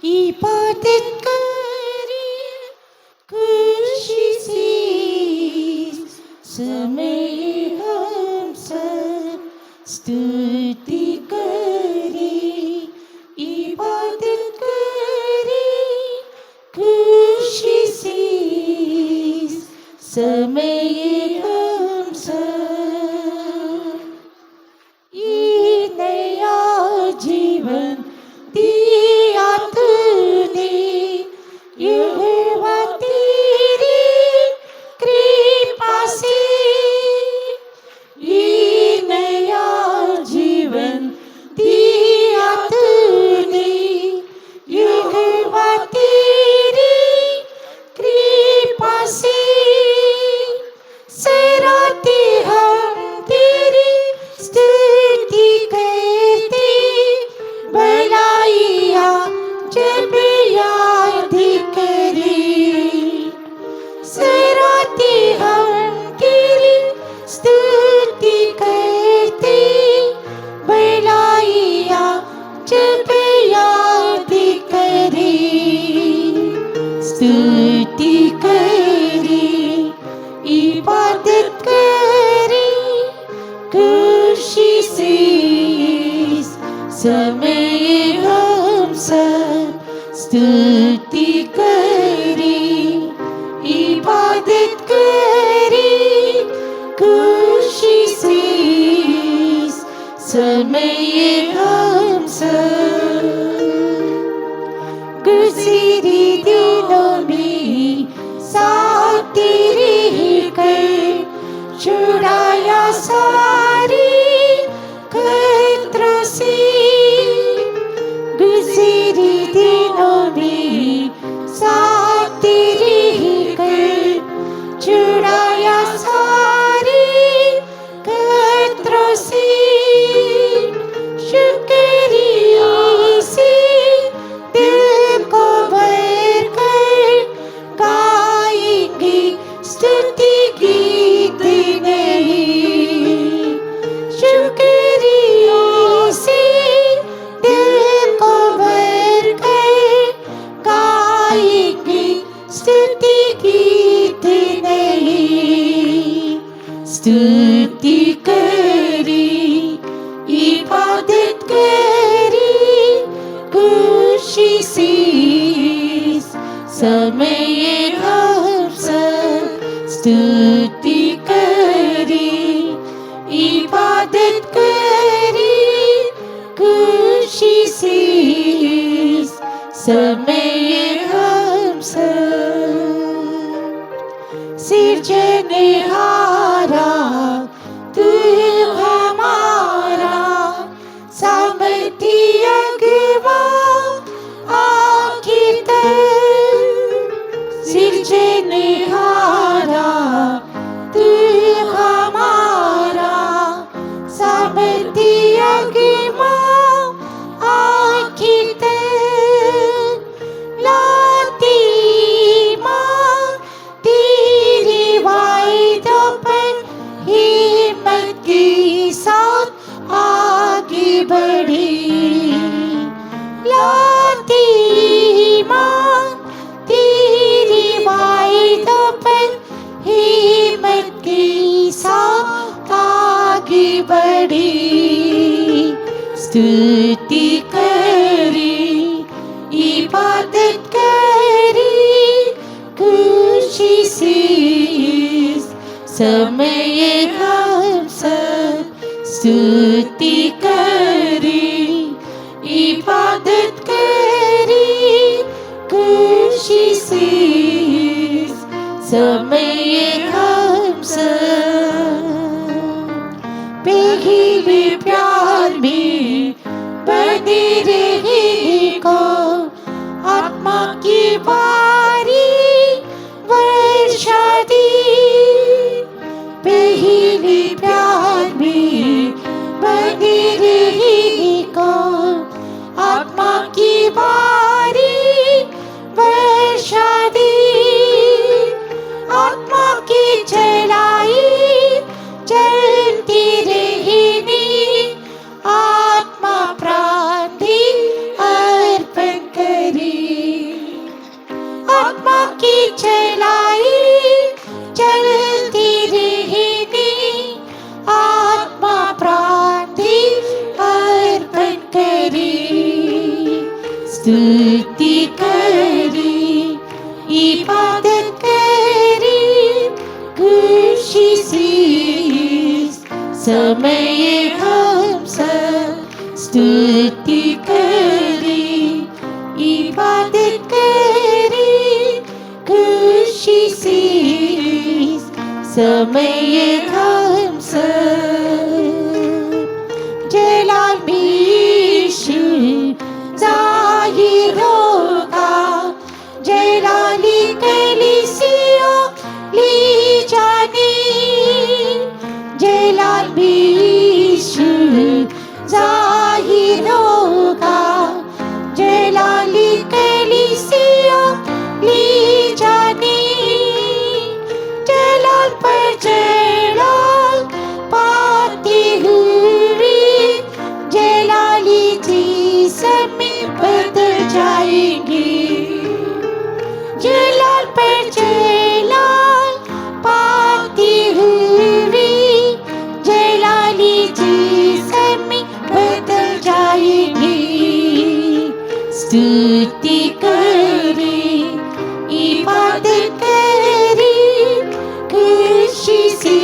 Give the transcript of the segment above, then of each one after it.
इबादत करे खुशी से समय हम सब स्तुति करे। इबादत करे खुशी से समय हम सब ये नया जीवन दिया तूने यहोवा तेरी कृपा से। ये नया जीवन दिया तूने यहोवा तेरी कृपा से। सराहते हम तेरी स्तुति करते भलाइया जब याद करें। सराहते हम तेरी स्तुति करते भलाइया जब याद करें। स्तुति करें इबादत करें खुशी से समय हम सब स्तुति करें। इबादत करें खुशी से समय हम सब। गुज़रे दिनों में साथ तेरे कर छुड़ाया सारी खतरों से। गुज़रे दिनों में साथ तेरे कर छुड़ाया सारी खतरों से। शुक्रिया से दिल को भर कर गाएंगे स्तुति गीत नहीं। शुक्रिया से दिल को भर कर गाएंगे स्तुति गीत नहीं। स्तुति करें इबादत करें खुशी से समय हम सब स्तुति करें। इबादत करें खुशी से समय हम सब। सृजनहारा तू हमारा सामर्थी अगवा आखिर तक। सृजनहारा तू हमारा सामर्थी अगवा आखिर तक। लाती माँ तेरे वायदों पर हिम्मत के साथ आगे बढ़े। लाती माँ तेरे वायदों पर हिम्मत के साथ आगे बढ़े। स्तुति करें इबादत करें खुशी से समय हम सब स्तुति करें। इबादत करें खुशी से समय हम सब। पहले प्यार में बने रहे को आत्मा की बारी वर्षा दी। पहले प्यार में बने रहे को आत्मा की बारी वर्षा दी। आत्मा की चलाई चलती रहनी आत्मा प्राण दी अर्पण करी। स्तुति करें, इबादत करें, खुशी से इस समय हम सब स्तुति करें, इबादत करें, खुशी से इस समय हम सब जलाल बीशु जाहिर होगा, जलाली कलीसिया ली जाने, जलाल बीशु जाहिर होगा, जलाली कलीसिया ली जाने, जलाल पर जलाल पाते हुए जलाली जी समय बदल जाएंगे, जलाल पर जलाल पाते हुए जलाली जी समय बदल जाएंगे। स्तुति करें, इबादत करें, खुशी से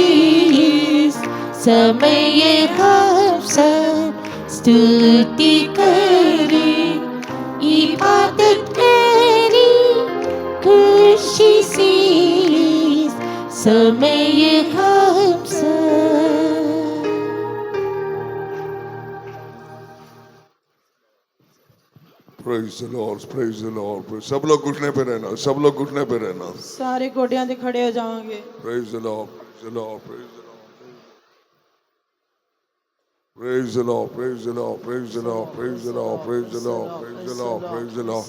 इस समय हम सब स्तुति करें, इबादत करें, खुशी से इस समय हम सब। Praise the Lord, praise the Lord. सब लोग घुटने पे रहना, सब लोग घुटने पे रहना. सारे गोडियां ते खड़े हो जाओगे। Praise the Lord, praise the Lord, praise the Lord. Praise the Lord, praise the Lord, praise the Lord, praise the Lord, praise the Lord, praise the Lord, praise the Lord.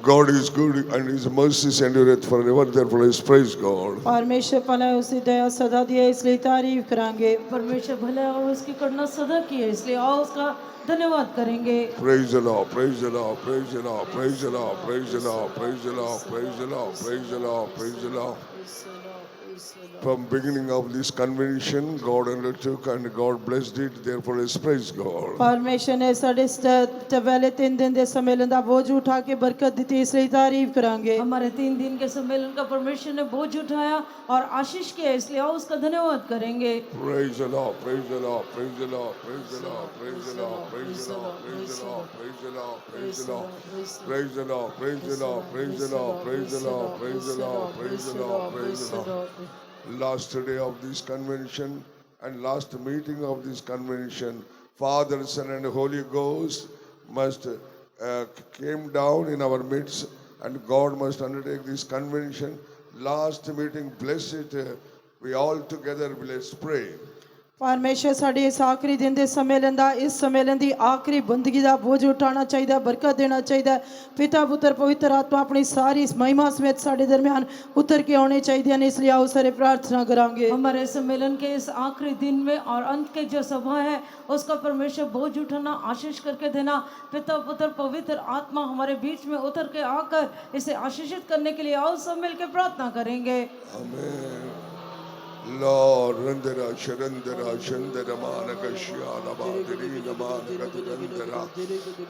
God is good and His mercies endureth forever. Therefore, let's praise God. परमेश्वर भला है, उसकी दया सदा दी है, इसलिए तारीफ करांगे। परमेश्वर भला है और उसकी करुणा सदा की है, इसलिए आओ उसका धन्यवाद करेंगे। Praise the Lord, praise the Lord, praise the Lord, praise the Lord, praise the Lord, praise the Lord, praise the Lord, praise the Lord, praise the Lord. From beginning of this convention, God undertook and God blessed it. Therefore, let's praise God. परमेश्वर ने साढ़े पहले 3 दिन दे सम्मेलन दा बोझ उठा के बरकत दी थी, इसलिए तारीफ करांगे। हमारे 3 दिन के सम्मेलन का परमेश्वर ने बोझ उठाया और आशीष किया, इसलिए आओ उसका धन्यवाद करेंगे। Praise the Lord, praise the Lord, praise the Lord, praise the Lord, praise the Lord, praise the Lord, praise the Lord, praise the Lord, praise the Lord, praise the Lord, praise the Lord, praise the Lord, praise the Lord, praise the Lord, praise the Lord, praise the Lord. Last day of this convention and last meeting of this convention, Father, Son, and Holy Ghost must came down in our midst, and God must undertake this convention. Last meeting, bless it. We all together, let's pray. परमेश्वर साढ़े इस आखिरी दिन दे सम्मेलन दा, इस सम्मेलन दी आखिरी बंदगी दा बोझ उठाना चाहिए, बरकत देना चाहिए। पिता पुत्र पवित्र आत्मा अपनी सारी इस महिमा समेत साढ़े दरमियान उतर के आने चाहिए, इसलिए आओ सारे प्रार्थना करांगे। हमारे सम्मेलन के इस आखिरी दिन में और अंत के जो सभा है, उसका परमेश्वर बोझ उठाना, आशीष करके देना। पिता पुत्र पवित्र आत्मा हमारे बीच में उतर के आकर इसे आशीषित करने के लिए आओ सब मिलकर प्रार्थना करेंगे। Amen. Lord, Randara, Sharandara, Shandara, Manaka, Shyala, Badiri, Namanaka, Randara,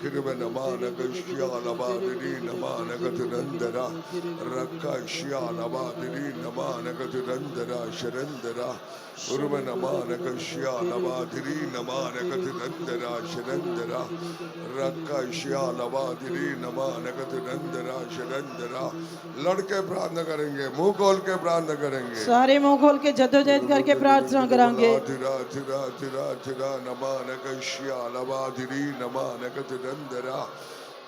Kirvana, Manaka, Shyala, Badiri, Namanaka, Randara, Raka, Shyala, Badiri, Namanaka, Randara, Sharandara, Urvana, Manaka, Shyala, Badiri, Namanaka, Randara, Sharandara, Raka, Shyala, Badiri, Namanaka, Randara, Sharandara. लड़के प्रार्थना करेंगे, मुंह खोल के प्रार्थना करेंगे। सारे मुंह खोल के जद्दोजहद करके प्रार्थना करांगे। थिरा थिरा थिरा थिरा नमानक श्यालवाधिरी नमानक तिरंदरा।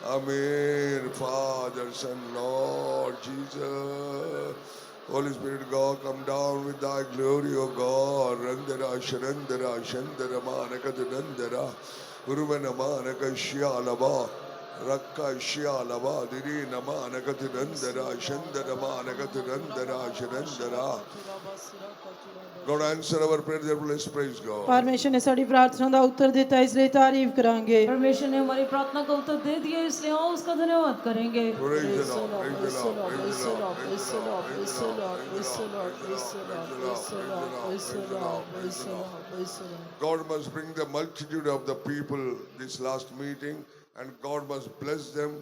Amen. Father, Son, Lord Jesus, Holy Spirit, God, come down with Thy glory, O God. Randara Sharandara Shandara Manaka Tirandara Urvana Manaka Shyalava Rakka Shyalava Diri Namanaka Tirandara Shandara Manaka Tirandara Sharandara. God answer our prayer, therefore let's praise God. परमेश्वर ने साड़ी प्रार्थना का उत्तर देता है, इसलिए तारीफ करांगे। परमेश्वर ने हमारी प्रार्थना का उत्तर दे दिया, इसलिए आओ उसका धन्यवाद करेंगे। Praise the Lord, praise the Lord, praise the Lord, praise the Lord, praise the Lord, praise the Lord, praise the Lord, praise the Lord, praise the Lord, praise the Lord, praise the Lord. God must bring the multitude of the people this last meeting, and God must bless them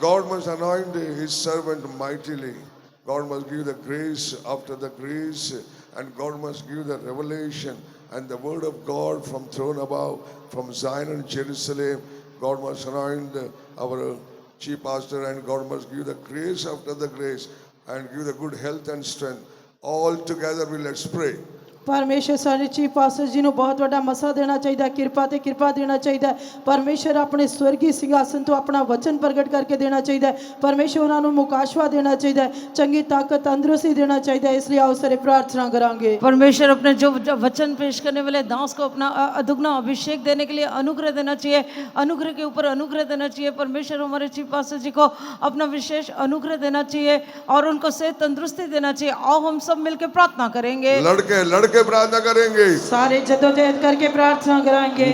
God must anoint his servant mightily. God must give the grace after the grace and God must give the revelation and the word of God from throne above, from Zion and Jerusalem. God must anoint our chief pastor, and God must give the grace after the grace and give the good health and strength. All together we let's pray. ਪਰਮੇਸ਼ਰ ਸਾਡੇ chief pastor ਜੀ ਨੂੰ ਬਹੁਤ ਵੱਡਾ ਮਸਾ ਦੇਣਾ ਚਾਹੀਦਾ, ਕਿਰਪਾ ਤੇ ਕਿਰਪਾ ਦੇਣਾ ਚਾਹੀਦਾ। ਪਰਮੇਸ਼ਰ ਆਪਣੇ ਸਵਰਗੀ ਸਿੰਘਾਸਨ ਤੋਂ ਆਪਣਾ ਵਚਨ ਪ੍ਰਗਟ ਕਰਕੇ ਦੇਣਾ ਚਾਹੀਦਾ। ਪਰਮੇਸ਼ਰ ਉਹਨਾਂ ਨੂੰ ਮੁਕਾਸ਼ਵਾ ਦੇਣਾ ਚਾਹੀਦਾ, ਚੰਗੀ ਤਾਕਤ ਤੰਦਰੁਸਤੀ ਦੇਣਾ ਚਾਹੀਦਾ। ਇਸ ਲਈ ਆਓ ਸਾਰੇ ਪ੍ਰਾर्थना करेंगे। परमेश्वर अपने जो वचन पेश करने वाले दास को अपना अदुगना अभिषेक देने के लिए अनुग्रह देना चाहिए, अनुग्रह के ऊपर अनुग्रह देना चाहिए। परमेश्वर हमारे चीफ पास्टर जी को अपना विशेष अनुग्रह देना चाहिए और उनको सेहत तंदुरुस्ती देना चाहिए। आओ हम सब मिलकर प्रार्थना करेंगे, लड़के प्रार्थना करेंगे, सारे जद्दोजहद करके प्रार्थना करेंगे।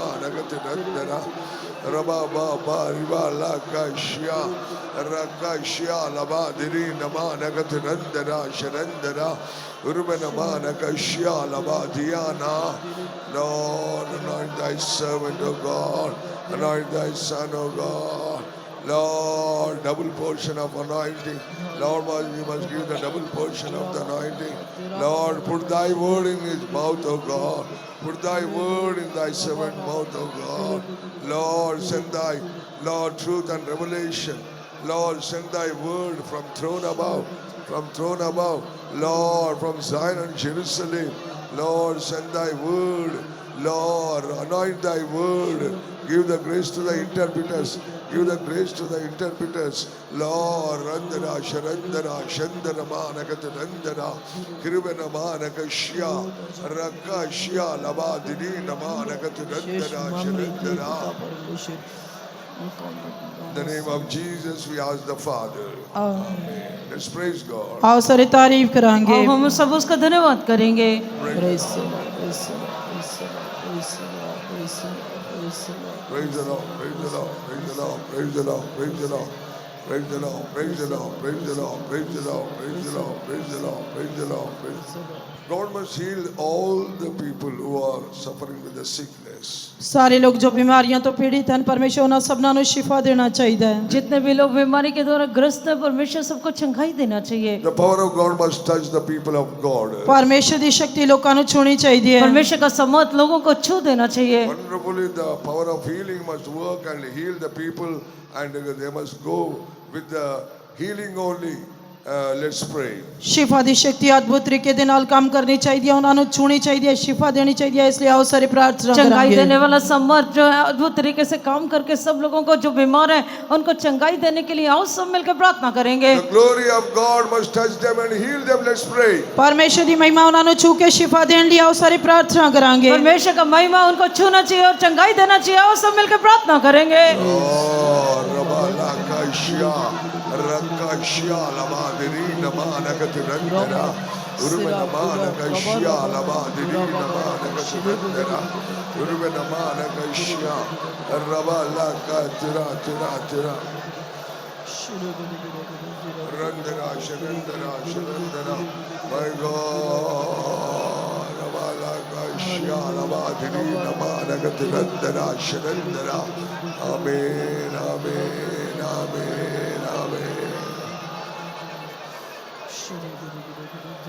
Nagatandara Rabba Baba Riba Lakashia Rakashia Laba Diri Nama Nagatandara Sharandara Urbanama Nakashia Laba Diana. Lord, anoint thy servant, O God, anoint thy son, O God. Lord, double portion of anointing. Lord, you must give the double portion of the anointing. Lord, put thy word in his mouth, O God. Put thy word in thy servant mouth, O God. Lord, send thy, Lord, truth and revelation. Lord, send thy word from throne above. From throne above. Lord, from Zion and Jerusalem. Lord, send thy word. Lord, anoint thy word. Give the grace to the interpreters. Give the grace to the interpreters. Lord, Randara, Sharandara, Shandara, Manakata, Randara, Kiribana, Manakashia, Rakashia, Lava, Didina, Manakata, Randara, Sharandara. In the name of Jesus, we ask the Father. Amen. Let's praise God. आओ सारे तारीफ करेंगे। आओ हम सब उसका धन्यवाद करेंगे। Praise the Lord, praise the Lord, praise the Lord, praise the Lord, praise the Lord, praise the Lord, praise the Lord, praise the Lord. Praise the Lord, praise the Lord, praise the Lord, praise the Lord, praise the Lord, praise the Lord, praise the Lord, praise the Lord. God must heal all the people who are suffering with the sickness. सारे लोग जो बीमारियां तो पीड़ित हैं, परमेश्वर उन्हें सबना नु शिफा देना चाहिए। जितने भी लोग बीमारी के द्वारा ग्रस्त हैं, परमेश्वर सबको चंगाई देना चाहिए। The power of God must touch the people of God. परमेश्वर दी शक्ति लोगों नु छूनी चाहिए। परमेश्वर का सम्मत लोगों को छू देना चाहिए। Wonderfully, the power of healing must work and heal the people, and they must go with the healing only. Let's pray. शिफा दी शक्ति अद्भुत तरीके दे नाल काम करनी चाहिए, उन्हां नु छूनी चाहिए, शिफा देनी चाहिए। इसलिए आओ सारे प्रार्थना करेंगे। चंगाई देने वाला समर्थ जो है अद्भुत तरीके से काम करके सब लोगों को जो बीमार हैं उनको चंगाई देने के लिए आओ सब मिलकर प्रार्थना करेंगे। The glory of God must touch them and heal them. Let's pray. परमेश्वर दी महिमा उन्हां नु छू के शिफा देने लिए आओ सारे प्रार्थना करेंगे। परमेश्वर का महिमा उनको छूना चाहिए और चंगाई देना चाहिए। आओ सब मिलकर प्रार्थना करेंगे। Oh, Rabalakashia, Rakashia, Lamadiri, Namanakatirandara, Urumanamanagasha, Lamadiri, Namanakatirandara, Urumanamanagasha, Rabalakatira, Tira, Randara, Sharandara, Sharandara, my God, Rabalakashia, Lamadiri, Namanakatirandara, Sharandara, Amen, Amen, Amen, Amen.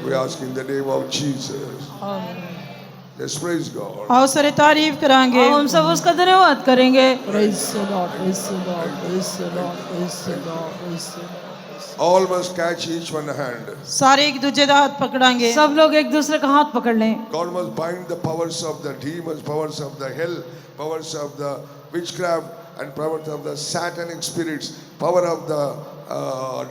We ask in the name of Jesus. Let's praise God. आओ सारे तारीफ करेंगे। आओ हम सब उसका धन्यवाद करेंगे। Praise the Lord, praise the Lord, praise the Lord, praise the Lord, praise the Lord. All must catch each one hand. सारे एक दूसरे का हाथ पकड़ेंगे। सब लोग एक दूसरे का हाथ पकड़ लें। God must bind the powers of the demons, powers of the hell, powers of the witchcraft, and powers of the satanic spirits, power of the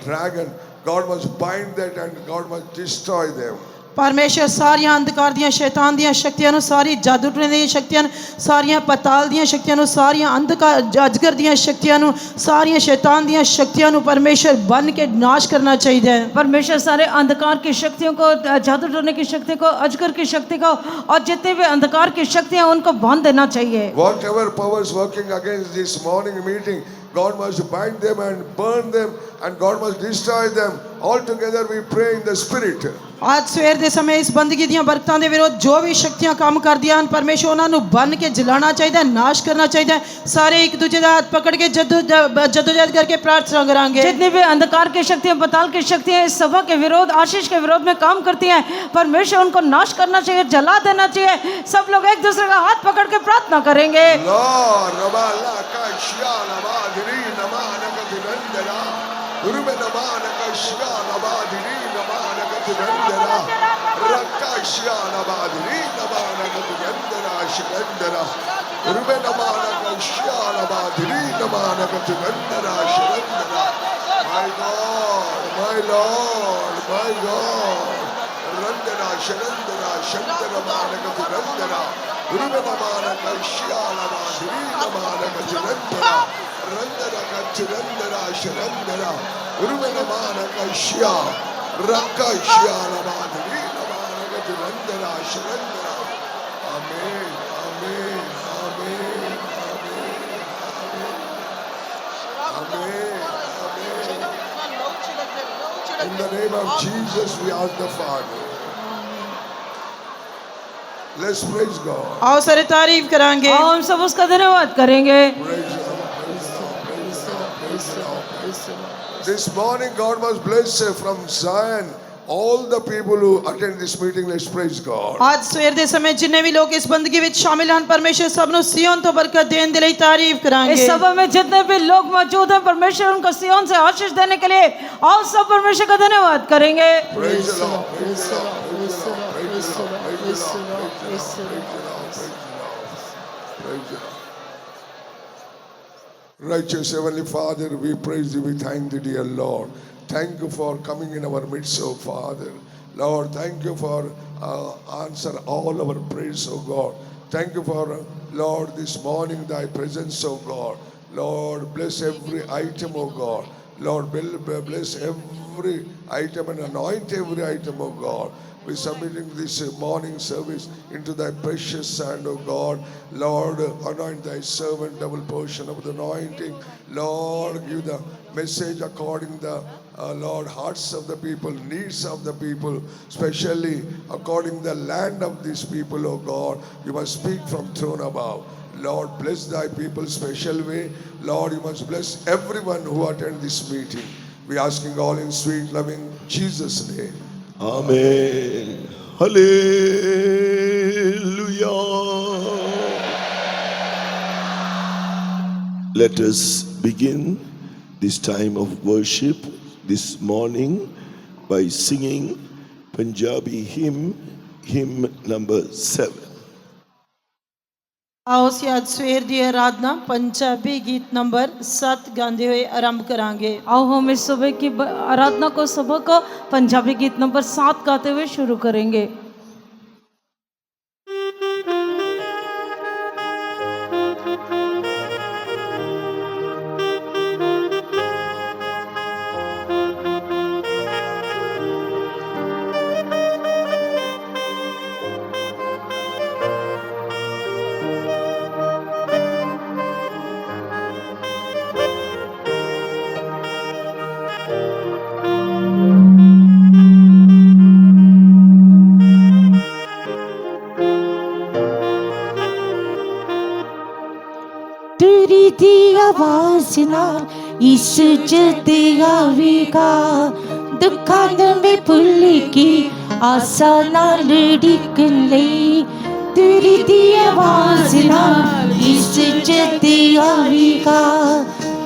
dragon. God must bind that and God must destroy them. ਪਰਮੇਸ਼ਰ ਸਾਰੀਆਂ ਅੰਧਕਾਰ ਦੀਆਂ ਸ਼ੈਤਾਨ ਦੀਆਂ ਸ਼ਕਤੀਆਂ ਨੂੰ, ਸਾਰੀ ਜਾਦੂ ਟੂਣੇ ਦੀਆਂ ਸ਼ਕਤੀਆਂ ਨੂੰ, ਸਾਰੀਆਂ ਪਤਾਲ ਦੀਆਂ ਸ਼ਕਤੀਆਂ ਨੂੰ, ਸਾਰੀਆਂ ਅੰਧਕਾਰ ਅਜਗਰ ਦੀਆਂ ਸ਼ਕਤੀਆਂ ਨੂੰ, ਸਾਰੀਆਂ ਸ਼ੈਤਾਨ ਦੀਆਂ ਸ਼ਕਤੀਆਂ ਨੂੰ ਪਰਮੇਸ਼ਰ ਬੰਨ ਕੇ ਨਾਸ਼ ਕਰਨਾ ਚਾਹੀਦਾ ਹੈ। परमेश्वर सारे अंधकार की शक्तियों को, जादू टोने की शक्ति को, अजगर की शक्ति को और जितने भी अंधकार की शक्तियां उनको बांध देना चाहिए। Whatever powers working against this morning meeting, God must bind them and burn them, and God must destroy them. All together we pray in the Spirit. ਅੱਜ ਸਵੇਰ ਦੇ ਸਮੇਂ ਇਸ ਬੰਦਗੀ ਦੀਆਂ ਬਰਕਤਾਂ ਦੇ ਵਿਰੋਧ ਜੋ ਵੀ ਸ਼ਕਤੀਆਂ ਕੰਮ ਕਰਦੀਆਂ ਹਨ, ਪਰਮੇਸ਼ਰ ਉਹਨਾਂ ਨੂੰ ਬੰਨ ਕੇ ਜਲਾਣਾ ਚਾਹੀਦਾ, ਨਾਸ਼ ਕਰਨਾ ਚਾਹੀਦਾ। ਸਾਰੇ ਇੱਕ ਦੂਜੇ ਦਾ ਹੱਥ ਪਕੜ ਕੇ जद्दोजहद करके प्रार्थना करेंगे। जितनी भी अंधकार की शक्तियां, पताल की शक्तियां इस सभा के विरोध, आशीष के विरोध में काम करती हैं, परमेश्वर उनको नाश करना चाहिए, जला देना चाहिए। सब लोग एक दूसरे का हाथ पकड़ के प्रार्थना करेंगे। Lord, Rabala Kashya Nabadiri Namanakatirandara, Urube Namanakashya Nabadiri Namanakatirandara, Rakashya Nabadiri Namanakatirandara, Shirandara, Urube Namanakashya Nabadiri Namanakatirandara, Shirandara. My Lord, my Lord, my Lord. Randara, Sharandara, Shantara Manakatirandara, Urube Namanakashya Nabadiri Namanakatirandara, Randara Katirandara, Sharandara, Urube Namanakashya, Rakashya Nabadiri Namanakatirandara, Sharandara. Amen, amen, amen, amen, amen, amen. In the name of Jesus, we ask the Father. Let's praise God. आओ सारे तारीफ करांगे। और हम सब उसका धन्यवाद करेंगे। Praise the Lord, praise the Lord, praise the Lord, praise the Lord, praise the Lord. This morning, God must bless from Zion all the people who attend this meeting. Let's praise God. आज सवेर ਦੇ ਸਮੇਂ ਜਿੰਨੇ ਵੀ ਲੋਕ ਇਸ ਬੰਦਗੀ ਵਿੱਚ ਸ਼ਾਮਿਲ ਹਨ, ਪਰਮੇਸ਼ਰ ਸਭ ਨੂੰ ਸਿਯੋਨ ਤੋਂ ਬਰਕਤ ਦੇਣ ਦੇ ਲਈ ਤਾਰੀਫ ਕਰਾਂਗੇ। इस सभा में जितने भी लोग मौजूद हैं, परमेश्वर उनको सिय्योन से आशीष देने के लिए और सब परमेश्वर का धन्यवाद करेंगे। Praise the Lord, praise the Lord, praise the Lord, praise the Lord, praise the Lord, praise the Lord, praise the Lord, praise the Lord. Righteous Heavenly Father, we praise you, we thank thee, dear Lord. Thank you for coming in our midst, oh Father. Lord, thank you for answer all our prayers, oh God. Thank you for, Lord, this morning thy presence, oh God. Lord, bless every item, oh God. Lord, bless every item and anoint every item, oh God. We're submitting this morning service into thy precious hand, O God. Lord, anoint thy servant, double portion of the anointing. Lord, give the message according the Lord, hearts of the people, needs of the people, especially according the land of these people, O God. You must speak from throne above. Lord, bless thy people special way. Lord, you must bless everyone who attend this meeting. We asking all in sweet, loving Jesus' name. Amen. Hallelujah. Let us begin this time of worship this morning by singing Punjabi hymn number 7. आओ ਅਸੀਂ ਅੱਜ ਸਵੇਰ ਦੀ ਆਰਾਧਨਾ ਪੰਜਾਬੀ ਗੀਤ number 7 ਗਾਉਂਦੇ ਹੋਏ ਆਰੰਭ ਕਰਾਂਗੇ। आओ हम इस सुबह की आराधना को, सुबह को पंजाबी गीत नंबर 7 गाते हुए शुरू करेंगे। तुरी दी आवाज नाल इस जद आवेगा, दुखां में भुल की आसा नाल डिकन लई। तुरी दी आवाज नाल इस जद आवेगा,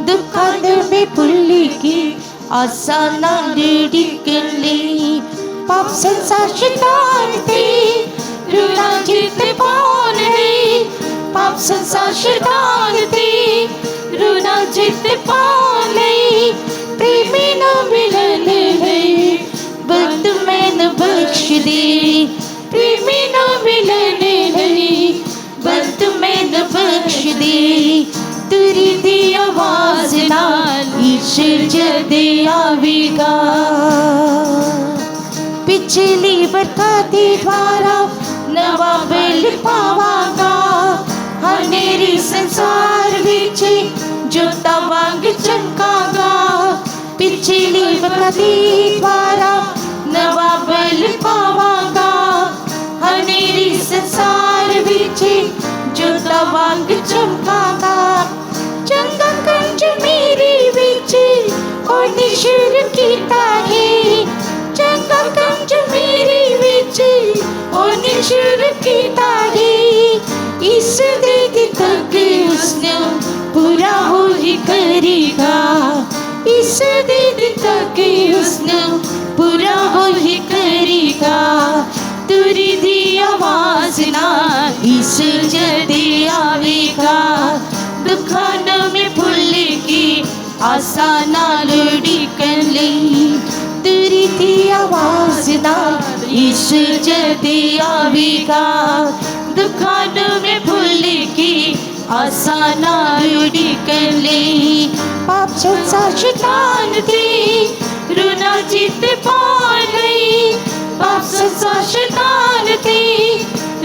दुखां में भुल की आसा नाल डिकन लई। पाप संसार शैतान ते रुला जित पाउन लई, पाप संसार शैतान ते रुला जित पाउन लई। प्रेमी ना मिलन लई बद मैन बख्श दे प्रेमी नो मिलने नहीं बल मैनू बख्श दे तेरी दी आवाज नाल यीशु जदे आवेगा पिछली बरखा दे द्वारा नवा बेल पावांगा हनेरी संसार विच जोता वांग चमकागा पिछली बरखा दे द्वारा नवा बेल पावांगा हनेरी संसार विच जोता वांग चमकागा चंगा कंज मेरी विच ओने शुरू कीता है चंगा कंज मेरी विच ओने शुरू कीता है इस दे तक उसने पूरा हो ही करेगा इस दे तक उसने पूरा हो ही करेगा तुरी दी आवाज ना इस जदे आवेगा दुखान में भूल की आशा नाल उड़ीकन लई तुरी दी आवाज नाल यीशु जदे आवेगा दुखान में भूल की आशा नाल उड़ीकन लई पाप संसार शैतान दी रुना जित पाउण लई पाप संसार शैतान दी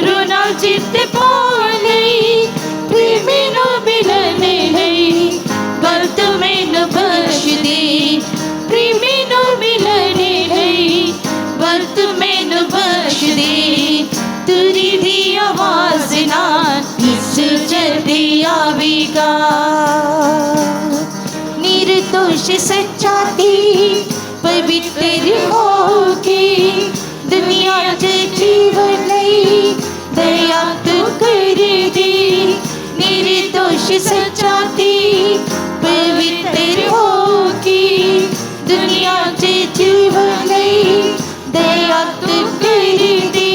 रुना जित पाउण लई प्रेमी नो मिलने लई गलत मैनू बख्श दे प्रेमी नो मिलने लई गलत मैनू बख्श दे तेरी दी आवाज नाल यीशु जदे आवेगा निर्दोष सच्चा दी पवित्र होके दुनिया च जीवन लई दया तू कर दे निर्दोष सच्चा दी पवित्र होके दुनिया च जीवन लई दया तू कर दे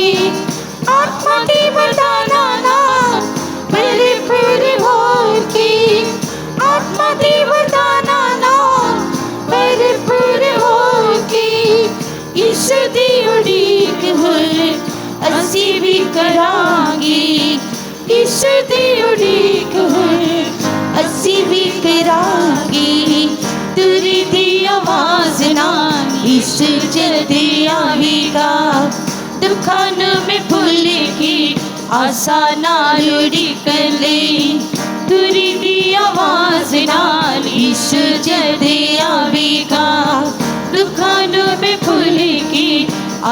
आत्मा दी वरदाना ना परिपूर्ण होके आत्मा दी वरदाना ना परिपूर्ण होके इस दी उड़ीक होए असी भी करांगे इस दी उड़ीक होए असी भी करांगे तेरी दी आवाज नाल यीशु जदे आवेगा दुखान में भूल की आशा नाल उड़ीकन लई तेरी दी आवाज नाल यीशु जदे आवेगा दुखान में भूल की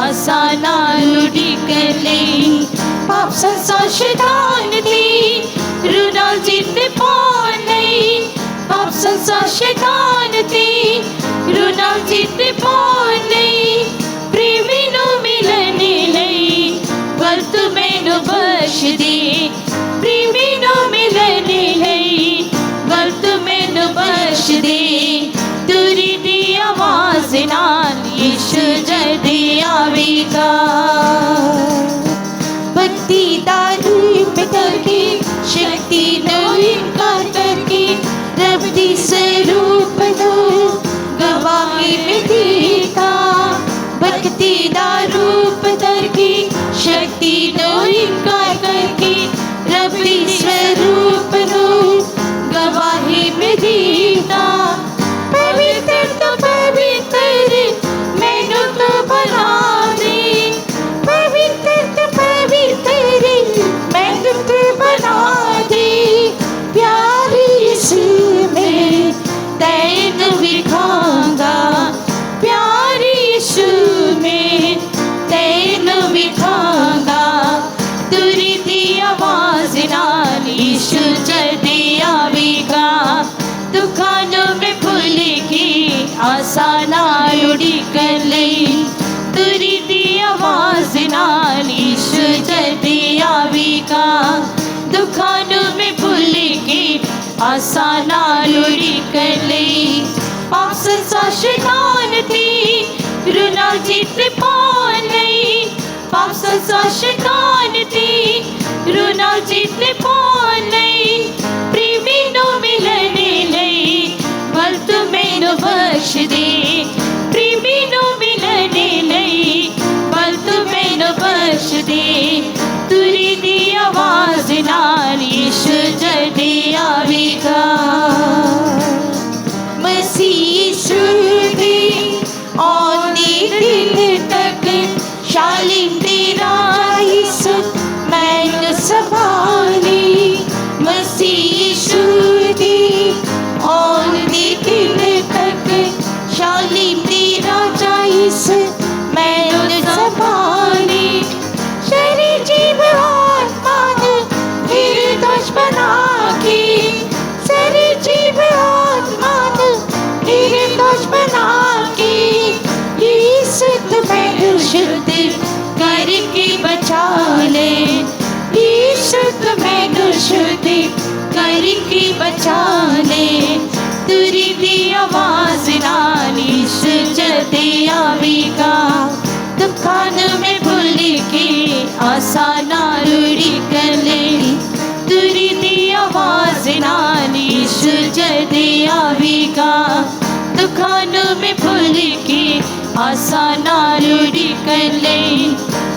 आशा नाल उड़ीकन लई पाप संसार शैतान दी रुना जित पाउण लई पाप संसार शैतान दी रुना जित पाउण लई प्रेमी नो मिलने लई गलत मैनू बख्श दे प्रेमी नो मिलने लई गलत मैनू बख्श दे तेरी दी आवाज नाल यीशु जदे आवेगा भक्ति दा रूप करके शक्ति नो इनकार करके रब दी स्वरूप नो गवाही में देता भक्ति दा रूप करके शक्ति नो इनकार करके रब दी स्वरूप नो गवाही में देता पवित्र तो पवित्र मैनू तो बना दे पवित्र तो पवित्र मैनू तो बना दे प्यार यीशु में तैनू विखांगा प्यार यीशु में तैनू विखांगा तेरी दी आवाज नाल यीशु जदे आवेगा दुखान में भूल की आशा नाल उड़ीकन लई तेरी दी आवाज नाल यीशु जदे आवेगा दुखान में भूल की आशा नाल उड़ीकन लई पाप संसार शैतान दी रुना जित पाउण लई पाप संसार शैतान दी रुना जित पाउण लई प्रेमी नो मिलने लई गलत मैनू बख्श दे प्रेमी नो मिलने लई गलत बचा ले तुरी दी आवाज नाल यीशु जल्दी आवेगा दुकान में भूल के आशा नाल उड़ीक ले तुरी दी आवाज नाल यीशु जल्दी आवेगा दुकान में भूल के आशा नाल उड़ीक ले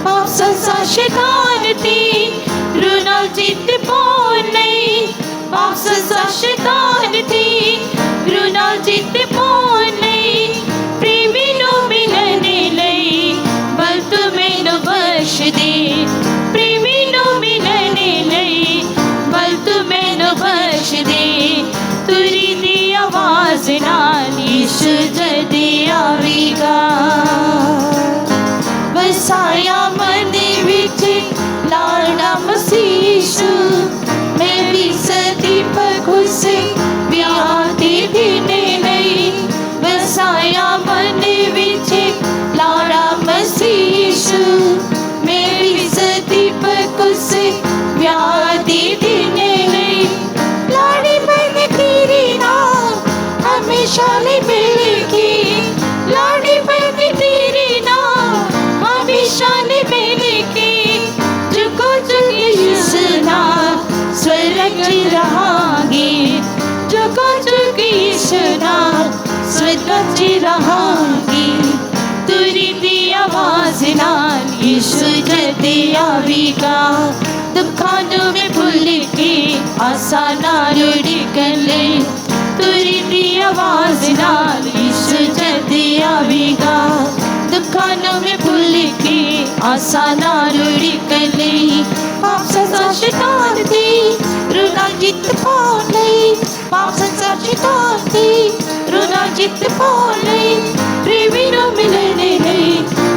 पाप संसा शैतान दी रुना जित पाने पाप संसा शैतान दी रुना जित पाने प्रेमी नो मिलने लई बल तुम्हें नो बख्श दे प्रेमी नो मिलने लई बल तुम्हें नो बख्श दे तुरी दी आवाज नाल यीशु जल्दी आवेगा वसाया मन विच लाड़ा मसीशु मैं भी सदी पर घुस ब्याह दे देने नहीं वसाया मन विच लाड़ा मसीशु मैं भी सदी पर घुस ब्याह दे देने नहीं लाड़ी बन तेरी ना हमेशा ले मिलेगी लाड़ी बन तेरी ना हमेशा ने मिलेगी जुको जुगी सुना स्वर्ग रहांगे जुको जुगी सुना स्वर्ग रहांगे तुरी दी आवाज नाल यीशु जल्दी आवेगा दुकानों में भूल के आशा नाल उड़ीक ले तुरी दी आवाज नाल यीशु जल्दी आवेगा दुकानों में भूल के आशा नाल उड़ीक ले पाप संसार शैतान दी रुना जित पाने पाप संसार शैतान दी रुना जित पाने प्रेमी नो मिलने नहीं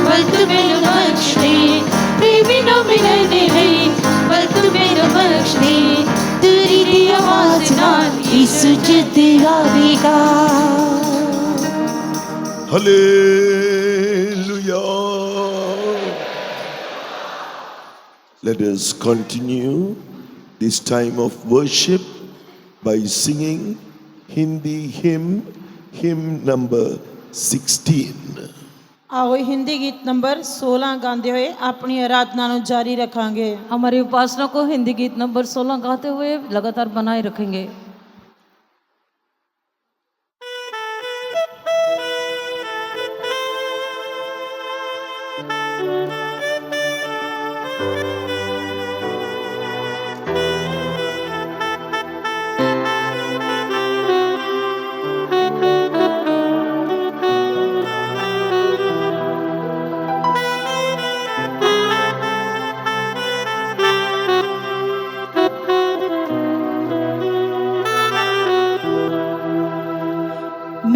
बल तुम्हें नो बख्श दे प्रेमी नो मिलने नहीं बल तुम्हें नो बख्श दे तुरी दी आवाज नाल यीशु जल्दी आवेगा Hallelujah. Let us continue this time of worship by singing Hindi hymn number 16. आओ हिंदी गीत नंबर 16 गाते हुए अपनी आराधना ਨੂੰ जारी रखांगे हमारी उपासना को हिंदी गीत नंबर 16 गाते हुए लगातार बनाए रखेंगे।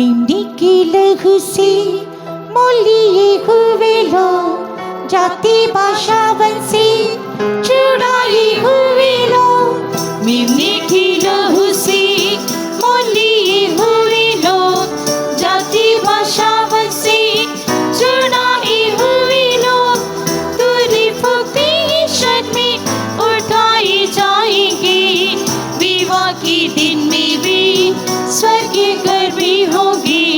मेंढी की लहू से मोलिए हुए लोग जाति भाषा वंशी चुराए हुए लोग मेंढी की लहू से मोलिए हुए लोग जाति भाषा वंशी चुराए हुए लोग तुरी फुक्शन में उठाए जाएंगे विवाह के दिन में भी स्वर्गीय गर्वी होगी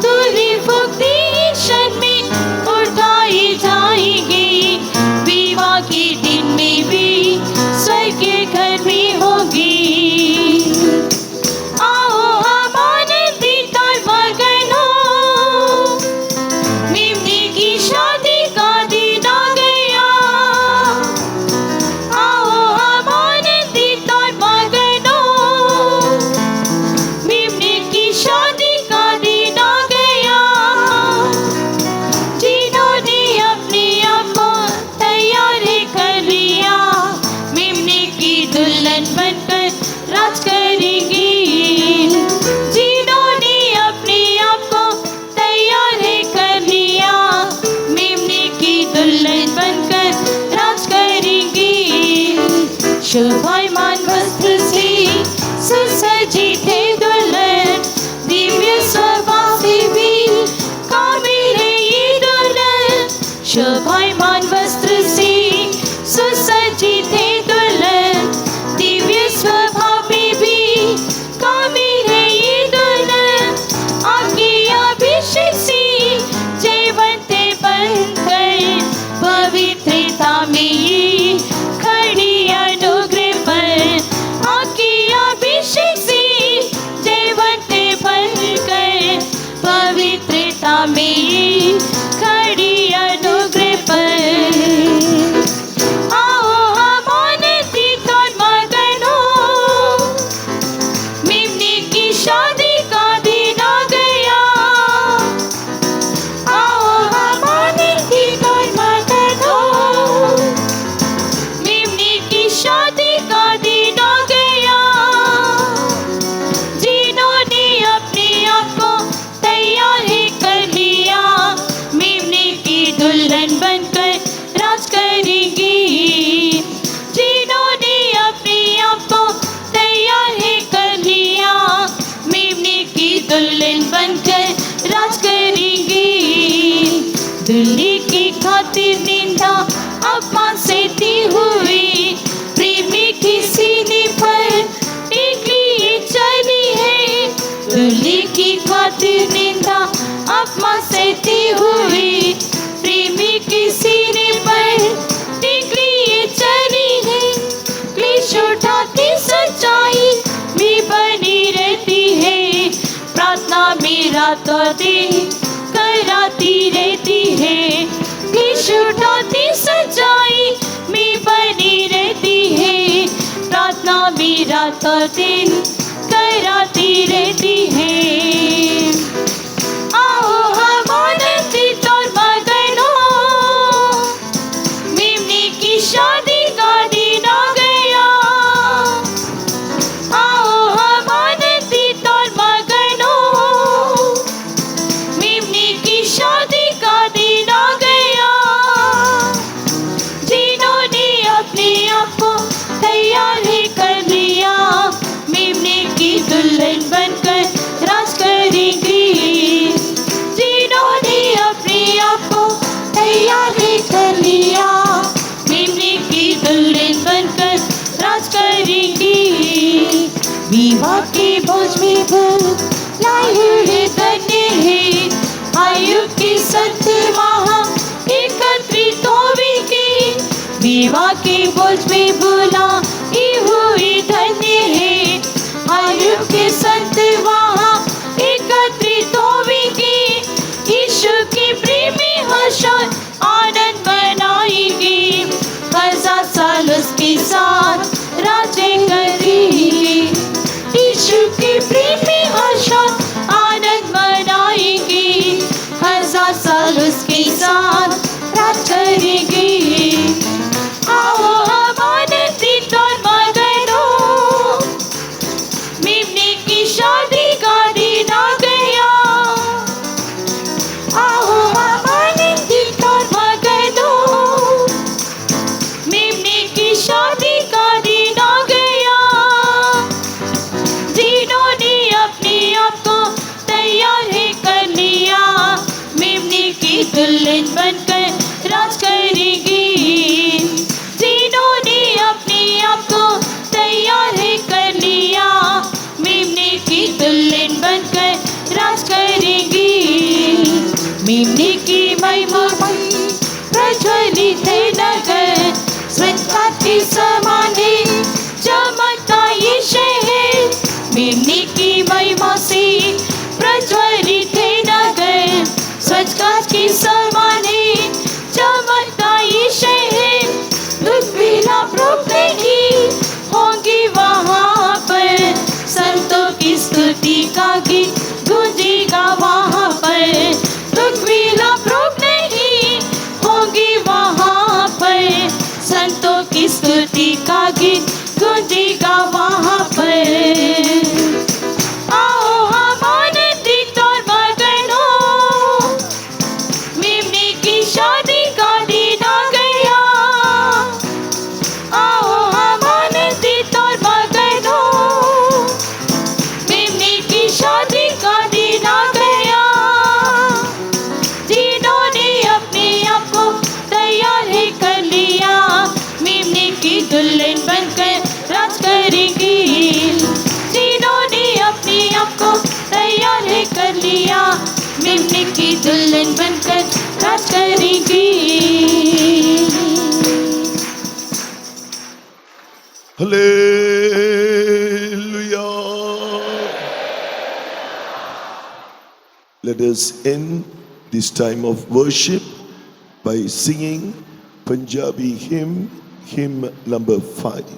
तुरी फुक्शन में उठाए जाएंगे विवाह के दिन में भी स्वर्गीय गर्वी होगी खड़ी अनुग्रह पर। आओ हम आनंदित और मगन हो, मेमने की शादी का दिन आ गया। आओ हम आनंदित और मगन हो, मेमने की शादी का दिन आ गया। जिन्होंने अपने आप को तैयार ही कर लिया, मेमने की दुल्हन बनकर राज करेंगी। जिन्होंने अपने आप को तैयार ही कर लिया, मेमने की दुल्हन बनकर राज करेंगी। दुल्हे की खातिर निंदा अपमान सहती हुई, प्रेमी की सीने पर टिकली चली है। दुल्हे की खातिर निंदा अपमान सहती हुई, प्रेमी की सीने पर टिकली चली है। क्लेश उठाती सच्चाई में बनी रहती है, प्रार्थना में रातों दिन कराती रहती है। क्लेश उठाती सच्चाई में बनी रहती है, प्रार्थना में रातों दिन कराती रहती है। आओ हम आनंदित और मगन हो, मेमने की शादी का दिन आ गया। आओ हम आनंदित और मगन हो, मेमने की शादी का दिन आ गया। जिन्होंने अपने आप को तैयार ही कर लिया, मेमने की दुल्हन बनकर राज करेंगी। जिन्होंने अपने आप को तैयार ही कर लिया, मेमने की दुल्हन बनकर राज करेंगी। विवाह के भोज में बुलाए हुए धन्य है, आयु की संत वहाँ एकत्रित होवेंगे। विवाह के भोज में बुलाए हुए धन्य है, आयु के संत वहाँ एकत्रित होवेंगे। यीशु की प्रेमी हर्ष और आनंद मनाएंगे, 1000 साल उसके साथ राज्य करेंगे। यीशु की प्रेमी हर्ष और आनंद मनाएंगे, 1000 साल उसके साथ राज करेंगे। आओ हम आनंदित और मगन हो, मेमने की शादी का दिन आ गया। आओ हम आनंदित और मगन हो, मेमने की शादी का दिन आ गया। जिन्होंने अपने आप को तैयार ही कर लिया, मेमने की दुल्हन बनकर राज करेंगी। जिन्होंने अपने आप को तैयार ही कर लिया, मेमने की दुल्हन बनकर राज करेंगी। मेमने की महिमामय प्रज्वलित है नगर, स्वर्ग के समान है चमकता ये शहर। मेमने की महिमा से प्रज्वलित है नगर, स्वर्ग के समान है चमकता ये शहर। दुख बिना प्रभु नहीं होंगी वहाँ पर, संतों की स्तुति का गीत गूंजेगा वहाँ पर। दुख बिना प्रभु नहीं होंगी वहाँ पर, संतों की स्तुति का गीत गूंजेगा वहाँ पर। आओ हम आनंदित और मगन हो, मेमने की शादी का दिन आ गया। आओ हम आनंदित और मगन हो, मेमने की शादी का दिन आ गया। जिन्होंने अपने आप को तैयार ही कर लिया, मेमने की दुल्हन बनकर राज करेंगी। जिन्होंने अपने आप को तैयार ही कर लिया, मेमने की दुल्हन बनकर राज करेंगी। Hallelujah. Let us end this time of worship by singing Punjabi hymn number 5.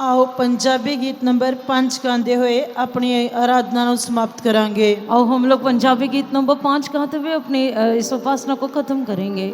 आओ पंजाबी गीत नंबर 5 गाते हुए अपनी आराधना को समाप्त करांगे। और हम लोग पंजाबी गीत नंबर 5 गाते हुए अपनी इस उपासना को खत्म करेंगे।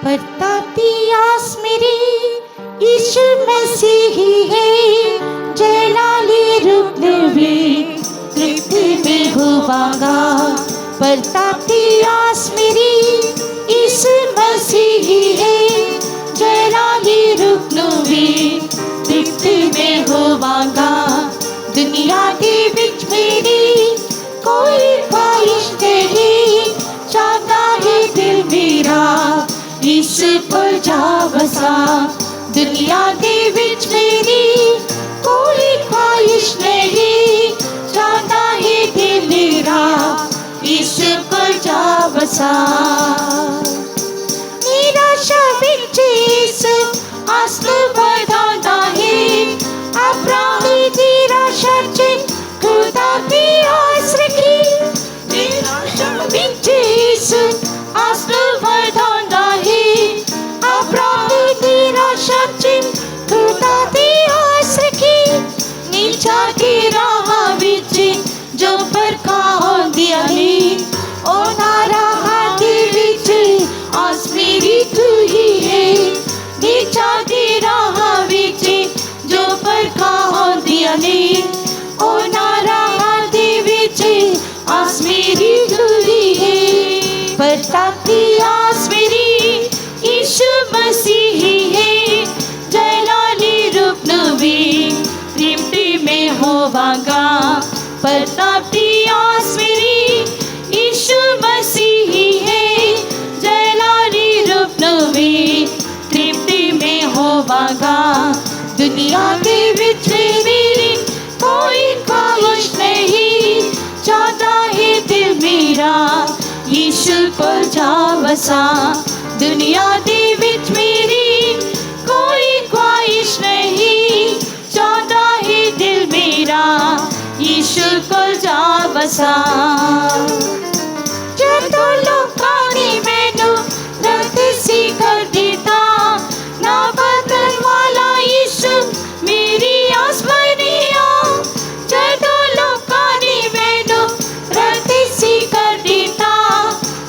बरताती आस मेरी यीशु मसीह ही है, जलाली रूप में तृप्ति में होवांगा। बरताती आस मेरी यीशु मसीह ही है, जलाली रूप में तृप्ति में होवांगा। दुनिया के बीच मेरी कोई ख्वाहिश नहीं, चाहता है दिल मेरा यीशु पर जा बसा। दुनिया के बीच मेरी कोई ख्वाहिश नहीं, चाहता है दिल मेरा यीशु पर जा बसा। निराशा विच यीशु आंसू बहाता है, अपराधी निराशा च खुदा की आस रखी। निराशा विच यीशु आंसू बहाता है, अपराधी निराशा च खुदा की आस रखी। नीचा की राह विच जो बरखा होंदियां ने, उन्हां राहां दे विच आस मेरी तू ही है। नीचा की राह विच जो बरखा होंदियां ने, उन्हां राहां दे विच आस मेरी तू ही है। बरताती आस मेरी यीशु मसीह ही है, जलाली रूप में तृप्ति में होवांगा। बरताती आस मेरी यीशु मसीह ही है, जलाली रूप में तृप्ति में होवांगा। दुनिया के बीच मेरी कोई ख्वाहिश नहीं, चाहता है दिल मेरा यीशु पर जा बसा। दुनिया के बीच मेरी कोई ख्वाहिश नहीं, चाहता है दिल मेरा यीशु पर जा बसा। जदों लोकां ने मैनू रद्द सी कर दिता, ना बदलण वाला यीशु मेरी आस बनिया। जदों लोकां ने मैनू रद्द सी कर दिता,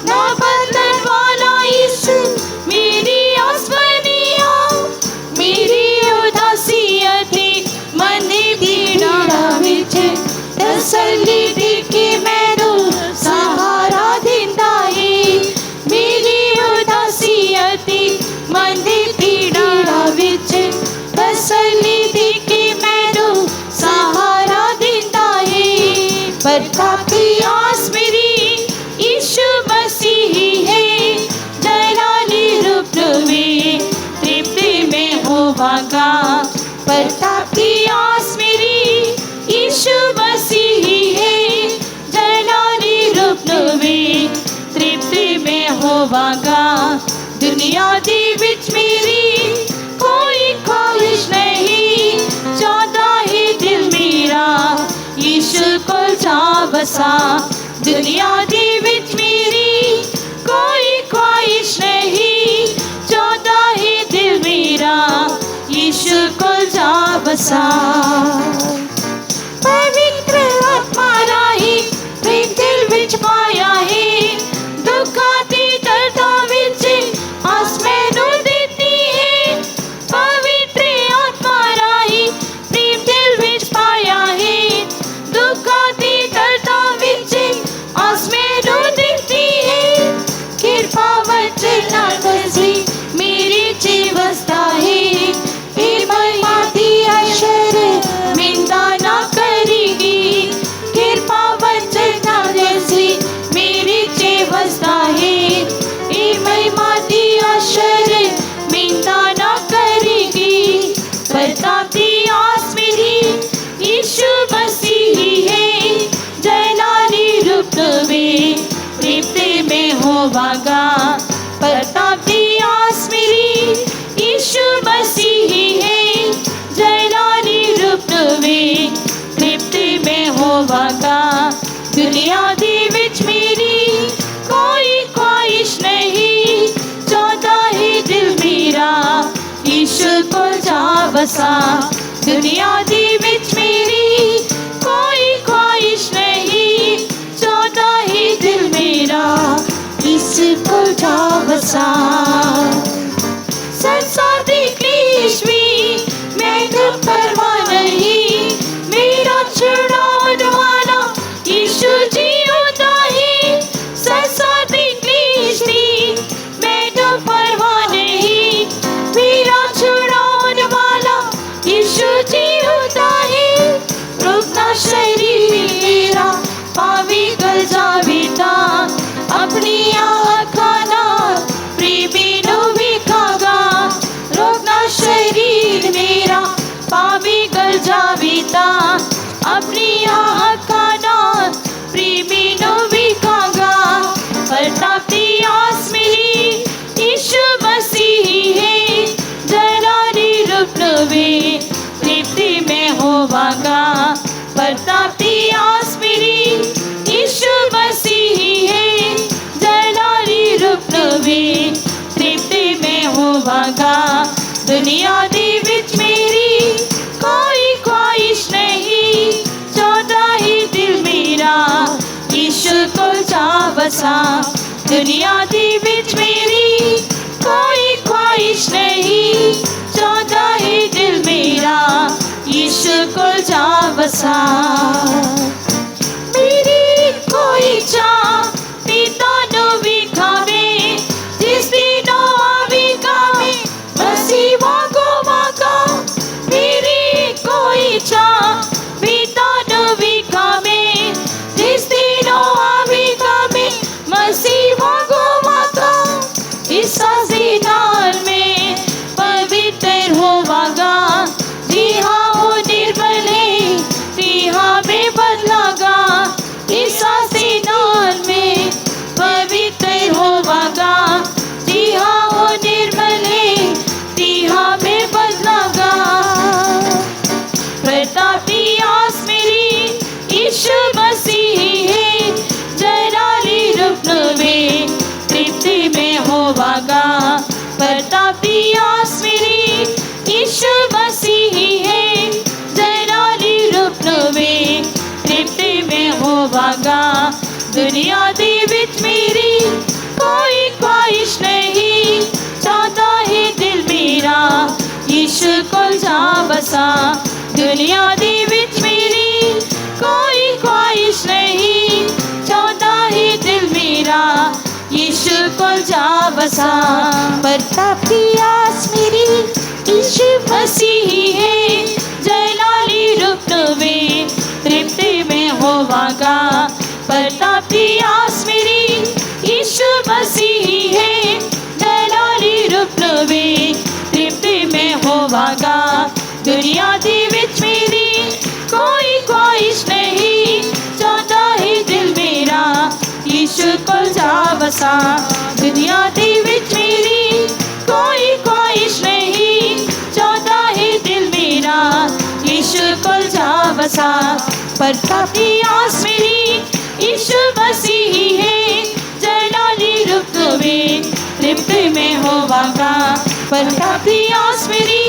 ना बदलण वाला यीशु मेरी आस बनिया। मेरी उदासी अते मन दी डाड़ा विच तसल्ली दे के मैनू सहारा दिंदा है। मेरी उदासी अते मन दी डाड़ा विच तसल्ली दे के मैनू सहारा दिंदा है। बरताती आस मेरी यीशु मसीह ही है, जलाली रूप में तृप्ति में होवांगा। बरताती आस मेरी यीशु मसीह ही है, जलाली रूप में तृप्ति में होवांगा। दुनिया के बीच मेरी कोई ख्वाहिश नहीं, चाहता है दिल मेरा यीशु को जा बसा। दुनिया के बीच मेरी कोई ख्वाहिश नहीं, चाहता है दिल मेरा यीशु को जा बसा। पवित्र आत्मा राही प्रेम दिल विच पाया है, दुखा दी दर्दां विच आस मैनू देती है। पवित्र आत्मा राही प्रेम दिल विच पाया है, दुखा दी दर्दां विच आस मैनू देती है। कृपा वचना दसी मेरे च वसदा है, हे महिमा दी अशर होवागा। प्रतापी आस मेरी यीशु मसीह ही है, जलाली रूप नवे तृप्ति में होवागा। दुनिया दी विच मेरी कोई ख्वाहिश नहीं, चाहता ही दिल मेरा यीशु को जा बसा। दुनिया दी विच मेरी कोई ख्वाहिश नहीं, चाहता ही दिल मेरा यीशु को जा बसा। संसार दी क्लेश भी मैं तो परवाह नहीं, मेरा छुड़ाने वाला यीशु जी होता है। संसार दी क्लेश भी मैं तो परवाह नहीं, मेरा छुड़ाने वाला यीशु जी होता है। रुकना शरीर मेरा पावी गल जावीता, अपनी आँख खाना प्रेमी नो भी खागा। रुकना शरीर मेरा पावी गल जावीता, अपनी आँख खाना प्रेमी नो भी खागा। प्रतापी आस मेरी यीशु मसीह ही है, जलाली रूप नवे तृप्ति में होवागा। प्रतापी आस मेरी यीशु मसीह ही है, जलाली रूप नवे तृप्ति में होवागा। दुनिया दी विच मेरी कोई ख्वाहिश नहीं, चाहता ही दिल मेरा यीशु को जा बसा। दुनिया दी विच मेरी कोई ख्वाहिश नहीं, चाहता ही दिल मेरा यीशु को जा बसा। मेरी कोई चाह पिता नो भी खावे, जिस दिन आवी कामे मसीह वागो वागा। मेरी कोई चाह पिता नो भी खावे, जिस दिन आवी कामे मसीह वागो वागा। इस साजिदार में पवित्र होवागा, जी हाँ वो निर्बल है तिहा में बदलागा। इस साजिदार में पवित्र होवागा, जी हाँ वो निर्बल है तिहा में बदलागा। प्रतापी आस मेरी यीशु मसीह ही है, जलाली रूप नवे तृप्ति में होवागा। प्रतापी आस मेरी यीशु मसीह ही है, जलाली रूप नवे तृप्ति में होवागा। दुनिया दी विच मेरी कोई ख्वाहिश नहीं, चाहता ही दिल मेरा यीशु को जा बसा। दुनिया दी विच मेरी कोई ख्वाहिश नहीं, चाहता ही दिल मेरा यीशु को जा बसा। प्रतापी आस मेरी यीशु मसीह ही है, जलाली रूप नवे तृप्ति में होवागा। प्रतापी आस मेरी यीशु मसीह ही है, जलाली रूप नवे तृप्ति में होवागा। दुनिया दी विच मेरी कोई ख्वाहिश नहीं, चाहता ही दिल मेरा यीशु को जा बसा। दुनिया दी विच मेरी कोई ख्वाहिश नहीं, चाहता ही दिल मेरा यीशु को जा बसा। प्रतापी आस मेरी यीशु मसीह ही है, जलाली रूप नवे तृप्ति में होवागा। प्रतापी आस मेरी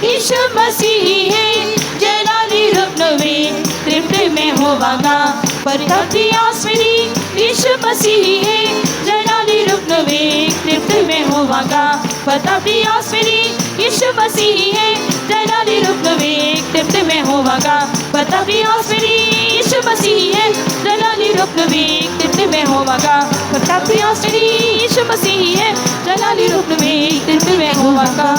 यीशु मसीह ही है, जलाली रूप नवे तृप्ति में होवागा। प्रतापी आस मेरी यीशु मसीह ही है, जलाली रूप नवे तृप्ति में होवागा। प्रतापी आस मेरी यीशु मसीह ही है, जलाली रूप नवे तृप्ति में होवागा। प्रतापी आस मेरी यीशु मसीह है, जलाली रूप नवे तृप्ति में होवागा। प्रतापी आस मेरी यीशु मसीह है, जलाली रूप नवे तृप्ति में होवागा।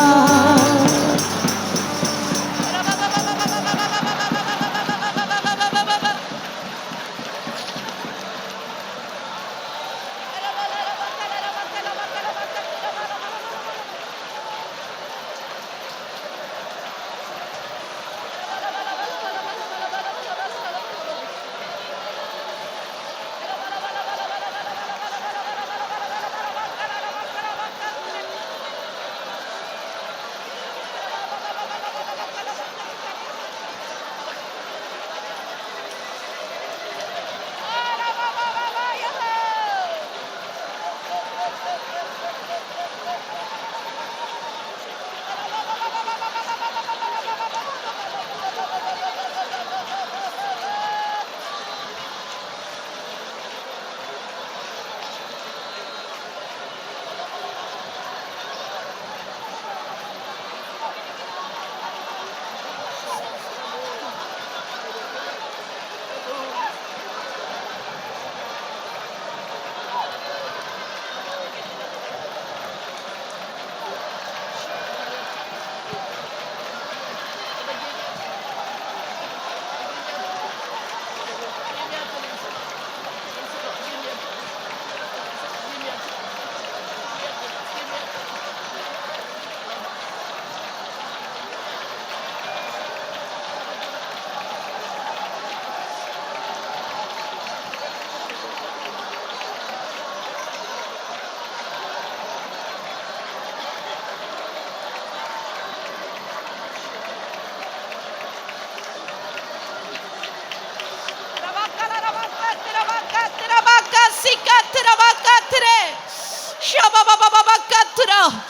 Hallelujah.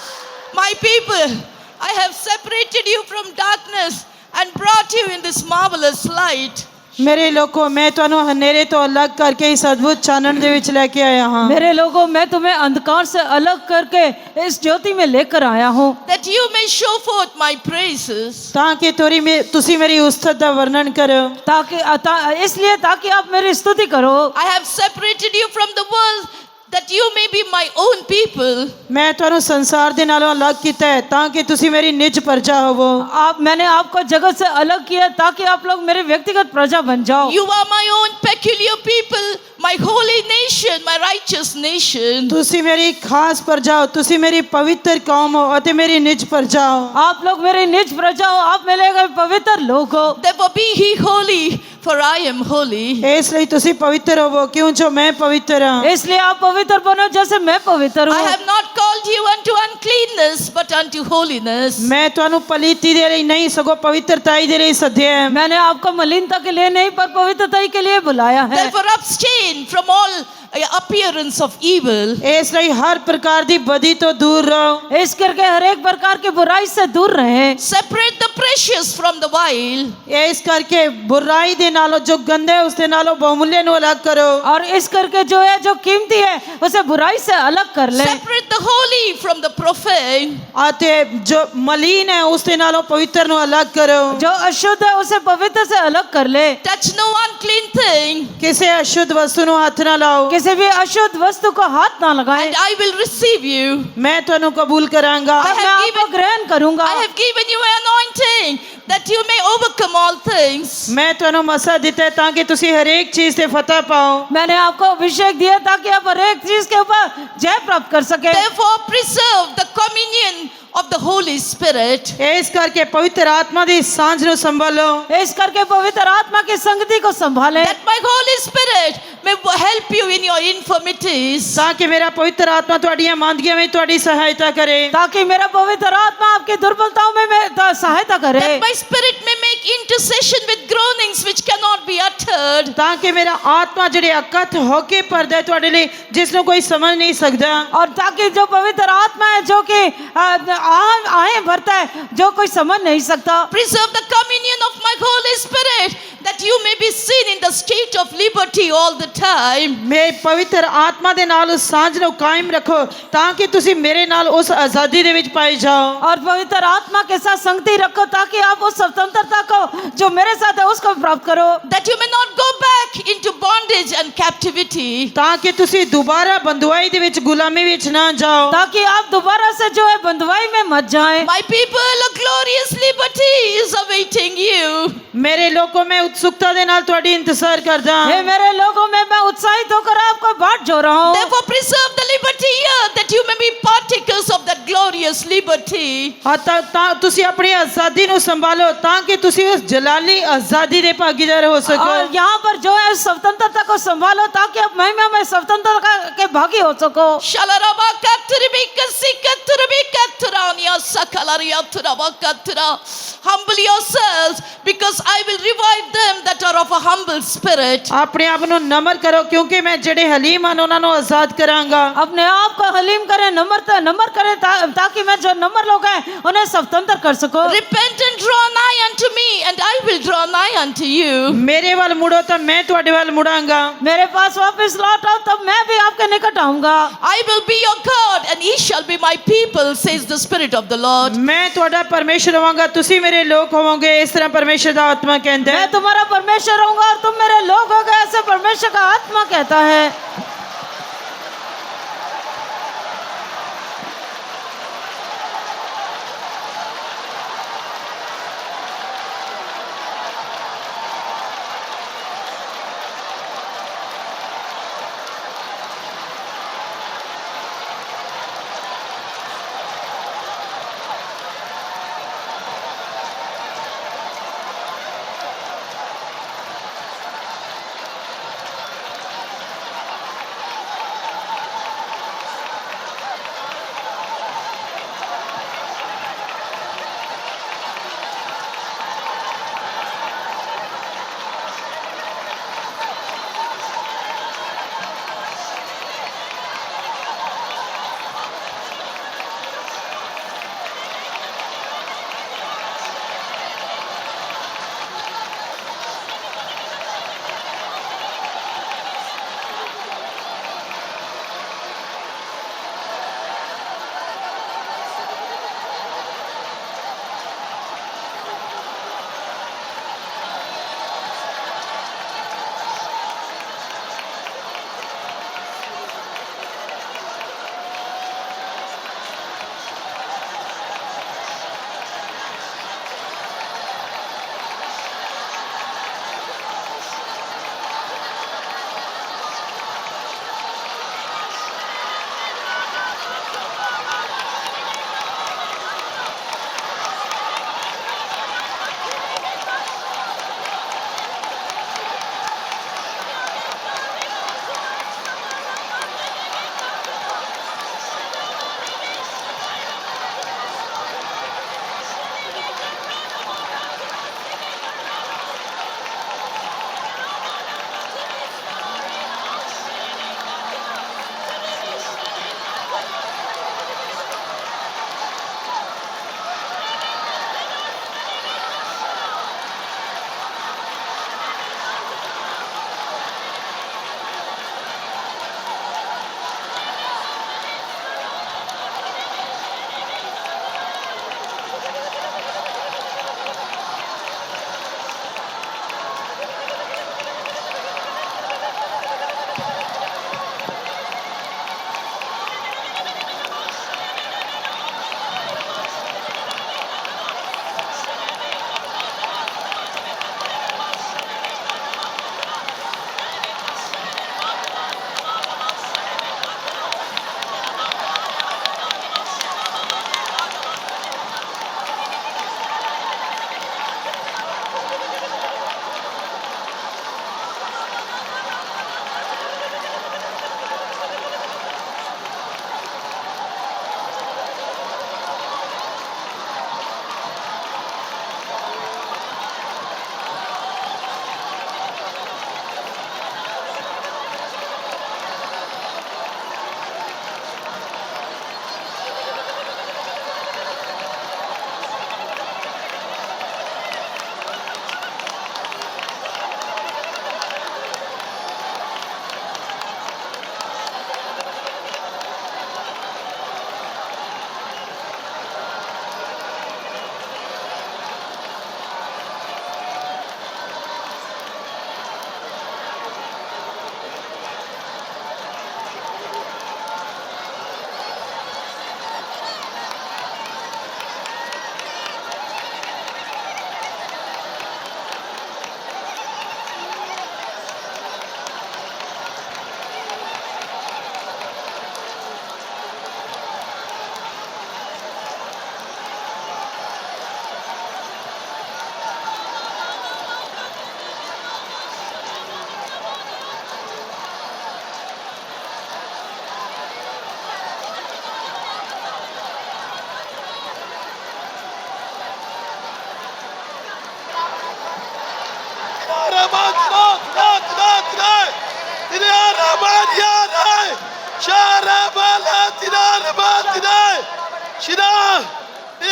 My people, I have separated you from darkness and brought you in this marvelous light. ਮੇਰੇ ਲੋਕੋ ਮੈਂ ਤੁਹਾਨੂੰ ਹਨੇਰੇ ਤੋਂ ਅਲੱਗ ਕਰਕੇ ਇਸ ਅਦਭੁਤ ਚਾਨਣ ਦੇ ਵਿੱਚ ਲੈ ਕੇ ਆਇਆ ਹਾਂ। मेरे लोगों, मैं तुम्हें अंधकार से अलग करके इस ज्योति में लेकर आया हूँ, That you may show forth my praises. ਤਾਂ ਕਿ ਤੁਸੀਂ ਮੇਰੀ ਉਸਤਤ ਦਾ ਵਰਣਨ ਕਰੋ। इसलिए ताकि आप मेरी स्तुति करो। I have separated you from the world that you may be my own people. ਮੈਂ ਤੁਹਾਨੂੰ ਸੰਸਾਰ ਦੇ ਨਾਲੋਂ ਅਲੱਗ ਕੀਤਾ ਹੈ ਤਾਂ ਕਿ ਤੁਸੀਂ ਮੇਰੀ ਨਿਜ ਪ੍ਰਜਾ ਹੋਵੋ। मैंने आपको जगत से अलग किया ताकि आप लोग मेरे व्यक्तिगत प्रजा बन जाओ। You are my own peculiar people, my holy nation, my righteous nation. ਤੁਸੀਂ ਮੇਰੀ ਖਾਸ ਪ੍ਰਜਾ ਹੋ, ਤੁਸੀਂ ਮੇਰੀ ਪਵਿੱਤਰ ਕੌਮ ਹੋ ਅਤੇ ਮੇਰੀ ਨਿਜ ਪ੍ਰਜਾ ਹੋ। आप लोग मेरी निज प्रजा हो, आप मेरे गए पवित्र लोग हो। Therefore be ye holy, for I am holy. ਇਸ ਲਈ ਤੁਸੀਂ ਪਵਿੱਤਰ ਹੋਵੋ ਕਿਉਂ ਜੋ ਮੈਂ ਪਵਿੱਤਰ ਹਾਂ। इसलिए आप पवित्र बनो जैसे मैं पवित्र I हूँ। have not called you unto uncleanness, but unto holiness. ਮੈਂ ਤੁਹਾਨੂੰ ਪਲੀਤੀ ਦੇ ਲਈ ਨਹੀਂ ਸਗੋਂ ਪਵਿੱਤਰਤਾਈ ਦੇ ਲਈ ਸੱਦਿਆ ਹੈ। मैंने आपको मलिनता के लिए नहीं पर पवित्रता के लिए बुलाया है। Therefore abstain from all appearance of evil. ਇਸ ਲਈ ਹਰ ਪ੍ਰਕਾਰ ਦੀ ਬਦੀ ਤੋਂ ਦੂਰ ਰਹੋ। इस करके हर एक प्रकार की बुराई से दूर रहे। Separate the precious from the vile. ਇਸ ਕਰਕੇ ਬੁਰਾਈ ਦੇ ਨਾਲੋਂ ਜੋ ਗੰਦਾ ਹੈ ਉਸ ਦੇ ਨਾਲੋਂ ਬਹੁਮੁੱਲੇ ਨੂੰ ਅਲੱਗ ਕਰੋ। और इस करके जो है जो कीमती है उसे बुराई से अलग कर ले। Separate the holy from the profane. ਅਤੇ ਜੋ ਮਲੀਨ ਹੈ ਉਸ ਦੇ ਨਾਲੋਂ ਪਵਿੱਤਰ ਨੂੰ ਅਲੱਗ ਕਰੋ। जो अशुद्ध है उसे पवित्र से अलग कर ले। Touch no unclean thing, ਕਿਸੇ ਅਸ਼ੁੱਧ ਵਸਤੂ ਨੂੰ ਹੱਥ ਨਾ ਲਾਓ। किसी भी अशुद्ध वस्तु को हाथ ना लगाए। and I will receive you. ਮੈਂ ਤੁਹਾਨੂੰ ਕਬੂਲ ਕਰਾਂਗਾ। I मैं have आपको given, ग्रहण करूंगा। I have given you an anointing that you may overcome all things. ਮੈਂ ਤੁਹਾਨੂੰ ਮਸਾ ਦਿੱਤਾ ਹੈ ਤਾਂ ਕਿ ਤੁਸੀਂ ਹਰੇਕ ਚੀਜ਼ ਤੇ ਫਤਹ ਪਾਓ। मैंने आपको अभिषेक दिया ताकि आप हर एक चीज के ऊपर जय प्राप्त कर सके। Therefore preserve the communion of the Holy Spirit. ਇਸ ਕਰਕੇ ਪਵਿੱਤਰ ਆਤਮਾ ਦੀ ਸਾਂਝ ਨੂੰ ਸੰਭਾਲੋ। इस करके पवित्र आत्मा की संगति को संभाले That my Holy Spirit may help you in your infirmities. ਤਾਂ ਕਿ ਮੇਰਾ ਪਵਿੱਤਰ ਆਤਮਾ ਤੁਹਾਡੀਆਂ ਮੰਦਗੀਆਂ ਵਿੱਚ ਤੁਹਾਡੀ ਸਹਾਇਤਾ ਕਰੇ। ताकि मेरा पवित्र आत्मा आपकी दुर्बलताओं में सहायता करे। That my spirit may make intercession with groanings which cannot be uttered. ਤਾਂ ਕਿ ਮੇਰਾ ਆਤਮਾ ਜਿਹੜੇ ਅਕਥ ਹੋ ਕੇ ਪਰਦਾ ਹੈ ਤੁਹਾਡੇ ਲਈ ਜਿਸ ਨੂੰ ਕੋਈ ਸਮਝ ਨਹੀਂ ਸਕਦਾ। और ताकि जो पवित्र आत्मा है जो कि आए भरता है जो कोई समझ नहीं सकता। Preserve the communion of my Holy Spirit that you may be seen in the state of liberty all the time. ਮੇਰੇ ਪਵਿੱਤਰ ਆਤਮਾ ਦੇ ਨਾਲ ਉਸ ਸਾਂਝ ਨੂੰ ਕਾਇਮ ਰੱਖੋ ਤਾਂ ਕਿ ਤੁਸੀਂ ਮੇਰੇ ਨਾਲ ਉਸ ਆਜ਼ਾਦੀ ਦੇ ਵਿੱਚ ਪਾਏ ਜਾਓ। और पवित्र आत्मा के साथ संगति रखो ताकि आप उस स्वतंत्रता को जो मेरे साथ है उसको प्राप्त करो। That you may not go back into bondage and captivity. ਤਾਂ ਕਿ ਤੁਸੀਂ ਦੁਬਾਰਾ ਬੰਦਵਾਈ ਦੇ ਵਿੱਚ ਗੁਲਾਮੀ ਵਿੱਚ ਨਾ ਜਾਓ। ताकि आप दोबारा से जो है बंधुआई में मत जाएं। My people, a glorious liberty is awaiting you. ਮੇਰੇ ਲੋਕੋ मैं उत्सुकता ਦੇ ਨਾਲ ਤੁਹਾਡੀ ਇੰਤਜ਼ਾਰ ਕਰਦਾ हे ਹਾਂ। मेरे लोगों में मैं उत्साहित होकर आपको बाट जो रहा हूँ। Therefore preserve the liberty here that you may be partakers of that glorious liberty. ਤਾਂ ਤੁਸੀਂ ਆਪਣੀ ਆਜ਼ਾਦੀ ਨੂੰ ਸੰਭਾਲੋ ਤਾਂ ਕਿ ਤੁਸੀਂ ਉਸ ਜਲਾਲੀ ਆਜ਼ਾਦੀ ਦੇ ਭਾਗੀਦਾਰ ਹੋ ਸਕੋ। और यहाँ पर जो है स्वतंत्रता को संभालो ताकि आप महिमा में स्वतंत्रता के भागी हो सको। Shalaraba katribika sikatribika trania sakalaria trabakatra. Humble yourselves because I will revive them that are of a humble spirit. ਆਪਣੇ ਆਪ ਨੂੰ ਨਮਰ ਕਰੋ ਕਿਉਂਕਿ ਮੈਂ ਜਿਹੜੇ ਹਲੀਮ ਹਨ ਉਹਨਾਂ ਨੂੰ ਆਜ਼ਾਦ ਕਰਾਂਗਾ। अपने आप को हलीम करें, नम्र करें ताकि मैं जो नम्र लोग हैं उन्हें स्वतंत्र कर सको। Repent and draw nigh unto me and I will draw nigh unto you. ਮੇਰੇ ਵੱਲ ਮੁੜੋ ਤਾਂ ਮੈਂ ਤੁਹਾਡੇ ਵੱਲ ਮੁੜਾਂਗਾ। मेरे पास वापस लौट आओ तब मैं भी आपके निकट आऊंगा। I will be your God and ye shall be my people, says the Spirit of the Lord. ਮੈਂ ਤੁਹਾਡਾ ਪਰਮੇਸ਼ਰ ਹੋਵਾਂਗਾ ਤੁਸੀਂ ਮੇਰੇ ਲੋਕ ਹੋਵੋਗੇ ਇਸ ਤਰ੍ਹਾਂ ਪਰਮੇਸ਼ਰ ਦਾ ਆਤਮਾ ਕਹਿੰਦਾ ਹੈ। मैं तुम्हारा परमेश्वर रहूंगा और तुम मेरे लोग होगे ऐसे परमेश्वर का आत्मा कहता है।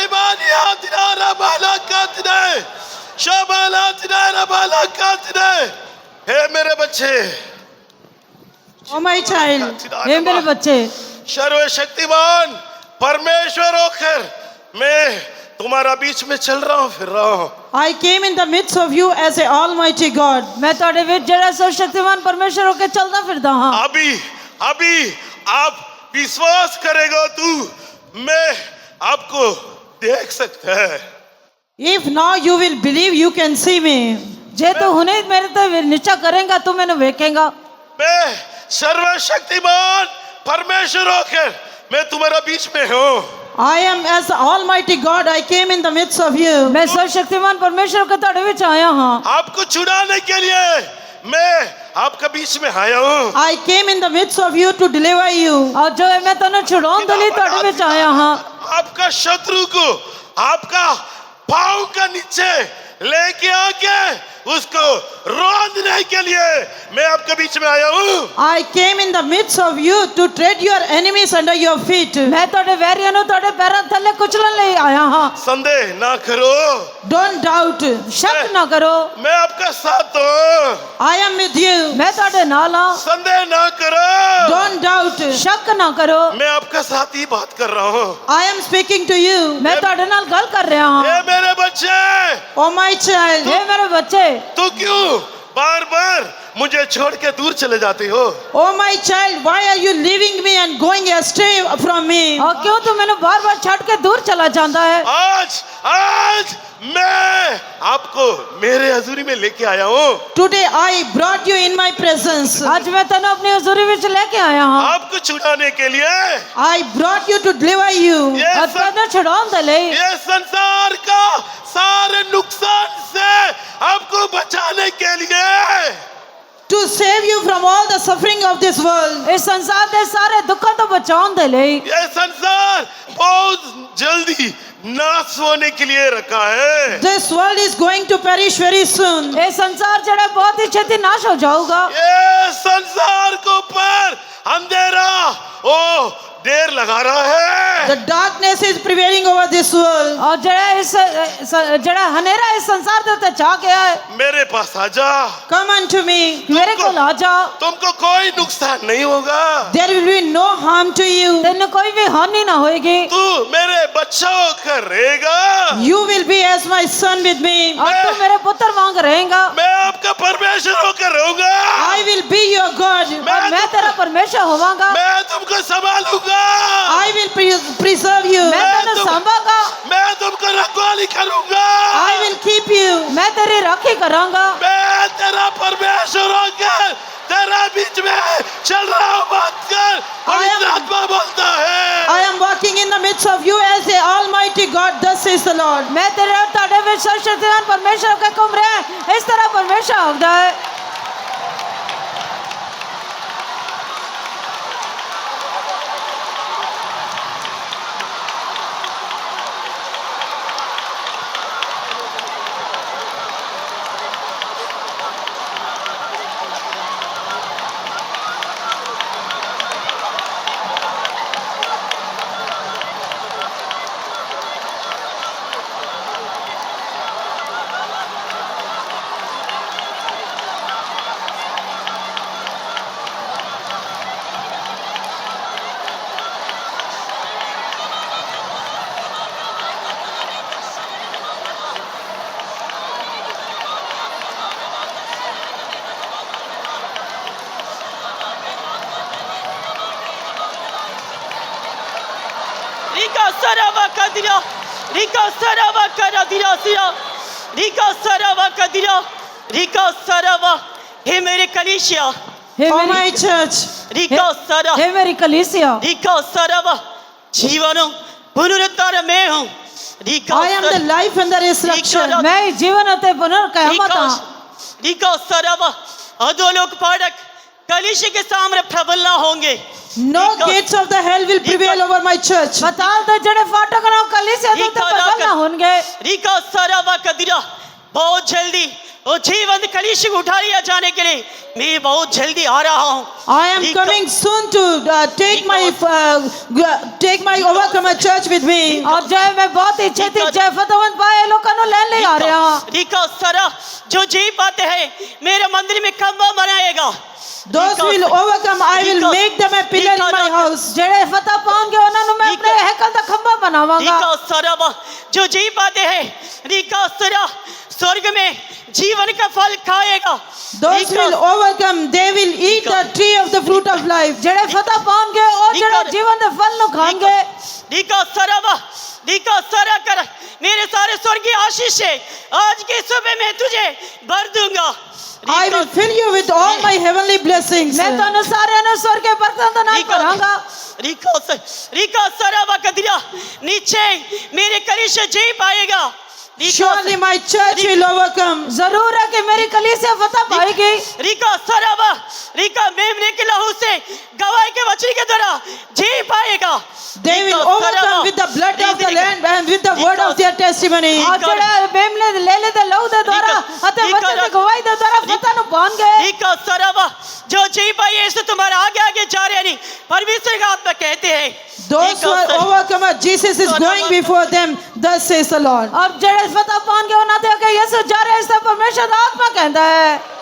Rimania Dinara Balakatne, Shabala Dinara Balakatne. हे मेरे बच्चे, Oh my child, हे मेरे बच्चे, सर्वशक्तिमान परमेश्वर होकर मैं तुम्हारा बीच में चल रहा हूँ, फिर रहा हूँ. I came in the midst of you as a almighty God. मैं ਤੁਹਾਡੇ ਵਿੱਚ ਜਿਹੜਾ सर्वशक्तिमान परमेश्वर होके चलता फिरदा हाँ. अभी आप विश्वास करेगा तू, मैं आपको देख सकता है. If now you will believe, you can see me. जे तू हुने मेरे ते निश्चय करेगा तू मैंने वेखेगा. मैं सर्वशक्तिमान परमेश्वर होकर मैं तुम्हारा बीच में हूँ. I am as the almighty God. I came in the midst of you. मैं सर्वशक्तिमान परमेश्वर के ਤੁਹਾਡੇ ਵਿੱਚ आया हाँ. आपको छुड़ाने के लिए मैं आपका बीच में आया हूँ. I came in the midst of you to deliver you. और जो है मैं तन्ने छुड़ाऊं के लिए ਤੁਹਾਡੇ ਵਿੱਚ आया हाँ. आपका शत्रु को आपका पाँव का नीचे लेके आके उसको रोंदने के लिए मैं आपके बीच में आया हूँ. I came in the midst of you to tread your enemies under your feet. मैं ਤੁਹਾਡੇ ਵੈਰੀਆਂ ਨੂੰ ਤੁਹਾਡੇ ਪੈਰਾਂ ਥੱਲੇ ਕੁਚਲਣ ਲਈ ਆਇਆ ਹਾਂ. संदेह ना करो, Don't doubt. शक ना करो, मैं आपका साथ हूँ. I am with you. मैं ਤੁਹਾਡੇ ਨਾਲ ਹਾਂ. संदेह ना करो, Don't doubt. शक ना करो, मैं आपका साथ ही बात कर रहा हूँ. I am speaking to you. मैं ਤੁਹਾਡੇ ਨਾਲ ਗੱਲ ਕਰ ਰਿਹਾ ਹਾਂ. ये मेरे बच्चे, Oh my child. हे मेरे बच्चे, तू क्यों बार बार मुझे छोड़ के दूर चले जाते हो? Oh my child, why are you leaving me and going astray from me? और क्यों तू मैंने बार बार छड़ के दूर चला जाता है? आज मैं आपको मेरे हजूरी में लेके आया हूँ. Today I brought you in my presence. आज मैं तेन अपनी हजूरी विच लेके आया हाँ. आपको छुड़ाने के लिए, I brought you to deliver you. ये और तेन छुड़ाऊं दे ले, ये संसार का सारे नुकसान से आपको बचाने के लिए, To save you from all the suffering of this world. इस संसार के सारे दुखों तो बचाऊं दे ले. ये संसार बहुत जल्दी नाश होने के लिए रखा है. This world is going to perish very soon. ये संसार जड़ा बहुत ही छेती नाश हो जाऊगा. ये संसार को ऊपर अंधेरा ओ देर लगा रहा है. The darkness is prevailing over this world. और जड़ा हनेरा इस संसार के ऊपर छा गया है. मेरे पास आजा, Come unto me. मेरे को ला जा, तुमको कोई नुकसान नहीं होगा. There will be no harm to you. तेन कोई भी हानि ना होएगी. तू मेरे बच्चा होकर रहेगा. You will be as my son with me. और तू मेरे पुत्र वांग रहेगा. मैं आपका परमेश्वर होकर रहूंगा. I will be your God. और मैं तेरा परमेश्वर होवांगा. मैं तुमको संभालूंगा. I will preserve you. मैं तेन संभागा. मैं तुमको रखवाली करूंगा. I will keep you. मैं तेरी राखी करांगा. मैं तेरा परमेश्वर होकर तेरा बीच में चल रहा हूँ. बात कर, पवित्र आत्मा बोलता है. I am walking in the midst of you as a almighty God. Thus says the Lord. मैं तेरे ताड़े में सर्वशक्तिमान परमेश्वर के कुमरे इस तरह परमेश्वर होता है. Rika sarava kadira, Rika sarava kadira sira, Rika sarava kadira, Rika sarava. हे मेरे कलीसिया, हे Oh मेरी my church. Rika sara, हे मेरी कलीसिया, Rika sarava. जीवनो पुनरुत्थान में हूँ. Rika I am the life and the resurrection. मैं जीवन अते पुनर्कयामत हाँ. Rika sarava. अधोलोक पाठक कलीसिया के सामने प्रबल ना होंगे. No gates of the hell will prevail over my church. बताल तो जड़े फाटक ना कलीसिया तो प्रबल ना होंगे. Rika sarava kadira. बहुत जल्दी वो जीवंत कलीसिया को उठा लिया जाने के लिए मैं बहुत जल्दी आ रहा हूँ। I am coming soon to take my overcomer church with me. और जय मैं बहुत इच्छा थी जय फतवंत भाई लोगों को ले ले आ रहा रिका सारा जो जी पाते हैं मेरे मंदिर में खंबा बनाएगा। Those will overcome, I will make them a pillar in my house. जेड़े फतह पाएंगे उन्होंने मैं अपने हैकल का खंबा बनावांगा। रिका सारा जो जी पाते हैं रिका सारा स्वर्ग में जीवन का फल खाएगा। Those will overcome, they will eat the tree of the fruit of life. जेड़े फतह पाएंगे और जेड़े जीवन के फल नु खाएंगे। रिका सारा कर मेरे सारे स्वर्गीय आशीष है आज के सुबह मैं तुझे भर दूंगा। I will fill you with all my heavenly blessings. मैं तो अनुसार अनुसार के बरकत ना करांगा। रिका सारा कदिरा नीचे मेरे कलीसिया जी पाएगा। Surely my church will overcome. जरूर है कि मेरी कलीसिया फतह पाएगी। रिका मेमने के लहू से गवाही के वचन के द्वारा जी पाएगा। They will overcome with the blood of the Lamb and with the word of their testimony. और जेड़ा मेमने ले ले दे लहू दे द्वारा अते वचन की गवाही दे द्वारा फतह नु पान गए। रिका सारा जो जी पाए इसे तुम्हारे आगे आगे जा रहे नहीं परमेश्वर का आत्मा कहते हैं। Those who are overcomer, Jesus is going before them. Thus says the Lord. अब जेड़े फतह पान के ना दे के यीशु जा रहे इस परमेश्वर का आत्मा कहता है।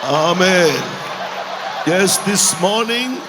Amen. Yes, this morning,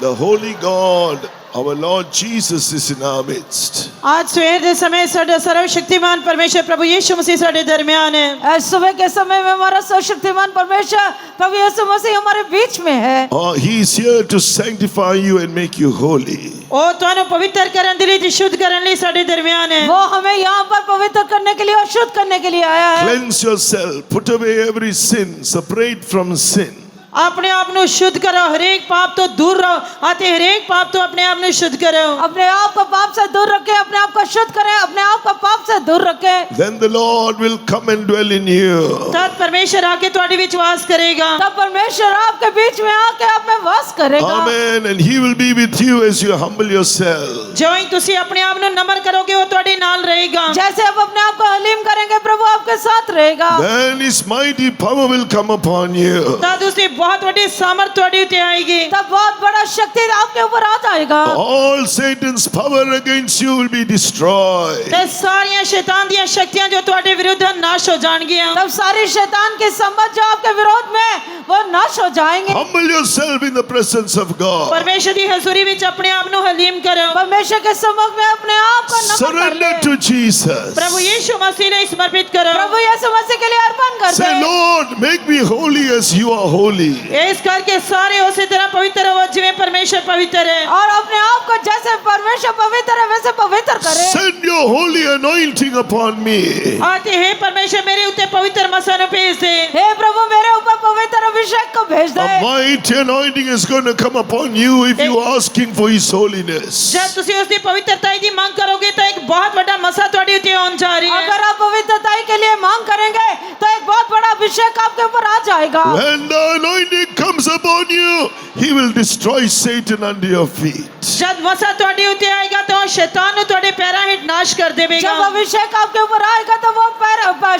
the Holy God, our Lord Jesus, is in our midst. आज सवेर के समय साडा सर्वशक्तिमान परमेश्वर प्रभु यीशु मसीह साडे दरमियान है। आज सुबह के समय में हमारा सर्वशक्तिमान परमेश्वर प्रभु यीशु मसीह हमारे बीच में है। He is here to sanctify you and make you holy. ओ तुहानू पवित्र करन दे लई शुद्ध करन लई साडे दरमियान है। वो हमें यहाँ पर पवित्र करने के लिए और शुद्ध करने के लिए आया है। Cleanse yourself, put away every sin, separate from sin. अपने आप नु शुद्ध करो, हरेक पाप तो दूर रहो आते हरेक पाप तो अपने आप नु शुद्ध करो। अपने आप को पाप से दूर रखें, अपने आप को शुद्ध करें, अपने आप को पाप से दूर रखें। Then the Lord will come and dwell in you. तब परमेश्वर आके तुम्हारे बीच वास करेगा। तब परमेश्वर आपके बीच में आके आप में वास करेगा। Amen. And He will be with you as you humble yourself. जो ही तुसी अपने आप नु नम्र करोगे वो तुम्हारे नाल रहेगा। जैसे आप अपने आप को हलीम करेंगे प्रभु आपके साथ रहेगा। Then His mighty power will come upon you. तब उसे बहुत बड़ी सामर्थ तुम्हारे ऊपर आएगी। तब बहुत बड़ा शक्ति आपके ऊपर आ जाएगा। All Satan's power against you will be destroyed. ते सारी शैतान दी शक्तियां जो तुम्हारे विरुद्ध नाश हो जाएंगी। तब सारी शैतान की समझ जो आपके विरोध में वो नाश हो जाएंगे। Humble yourself in the presence of God. परमेश्वर दी हजूरी विच अपने आप नु हलीम करो। परमेश्वर के सम्मुख में अपने आप को नम्र कर Surrender ले। to Jesus. प्रभु यीशु मसीह ने समर्पित करो। प्रभु यीशु मसीह के लिए अर्पण कर Say, they. Lord, make me holy as you are holy. इस करके सारे उसी तरह पवित्र हो जिਵੇਂ परमेश्वर पवित्र है। और अपने आप को जैसे परमेश्वर पवित्र है वैसे पवित्र करे। Send your holy anointing upon me. आते हे परमेश्वर मेरे ऊपर पवित्र मसानो भेज दे। हे प्रभु मेरे ऊपर पवित्र अभिषेक को भेज दे। A mighty anointing is going to come upon you if you are asking for His holiness. जब तुसी उसकी पवित्रता की मांग करोगे तो एक बहुत बड़ा मसा तुम्हारे ऊपर होने जा रही है। अगर आप पवित्रता के लिए मांग करेंगे तो एक बहुत बड़ा अभिषेक आपके ऊपर आ जाएगा। When the anointing comes upon you, He will destroy Satan under your feet. जब मसा तुम्हारे ऊपर आएगा तो शैतान नु तुम्हारे पैरों हेठ नाश कर देगा। जब अभिषेक आपके ऊपर आएगा तो वो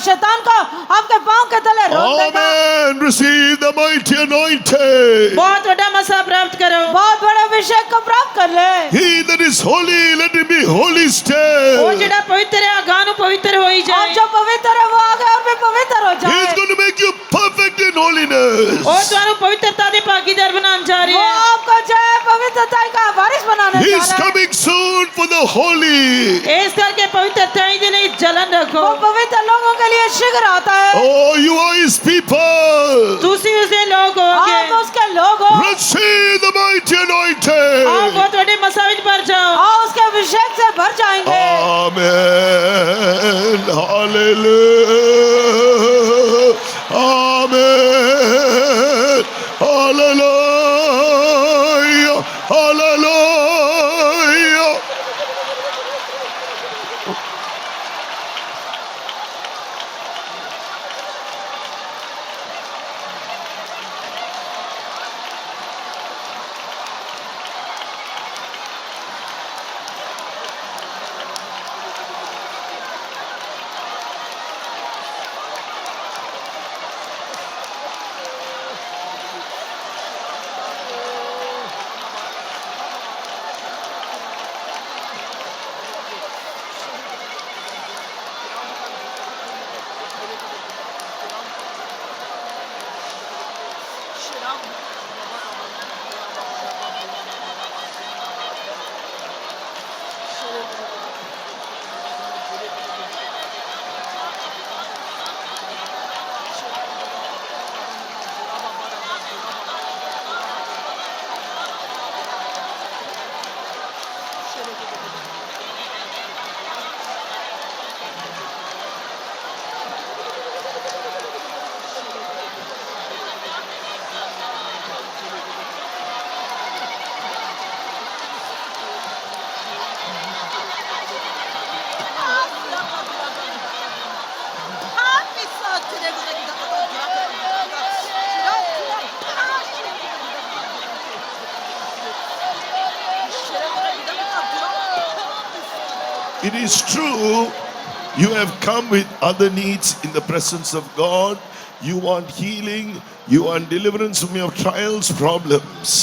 शैतान को आपके पांव के तले रोक देगा। Amen. Receive the mighty anointing. बहुत बड़ा मसा प्राप्त करो। बहुत बड़े अभिषेक को प्राप्त कर ले। He that is holy, let him be holy वो still. जेड़ा पवित्र है आगानु पवित्र हो ही और जाए। जो पवित्र है वो आगे और भी पवित्र हो He जाए। is going to make you perfect in holiness. और तुम्हारे पवित्रता दे भागीदार बनाने जा रही वो है। आपको जो है पवित्रता का वारिस बनाने He जा is रहा है। coming soon for the holy. इस करके पवित्रता ही दे नहीं जलन रखो। वो पवित्र लोगों के लिए शीघ्र आता है। Oh, you are His people. तुसी उसे लोग आप होगे। उसके लोग हो। Receive the mighty anointing. आओ भर जाएंगे। Amen. Hallelujah. Amen. Hallelujah. Hallelujah. It is true, you have come with other needs in the presence of God. You want healing, you want deliverance from your trials, problems.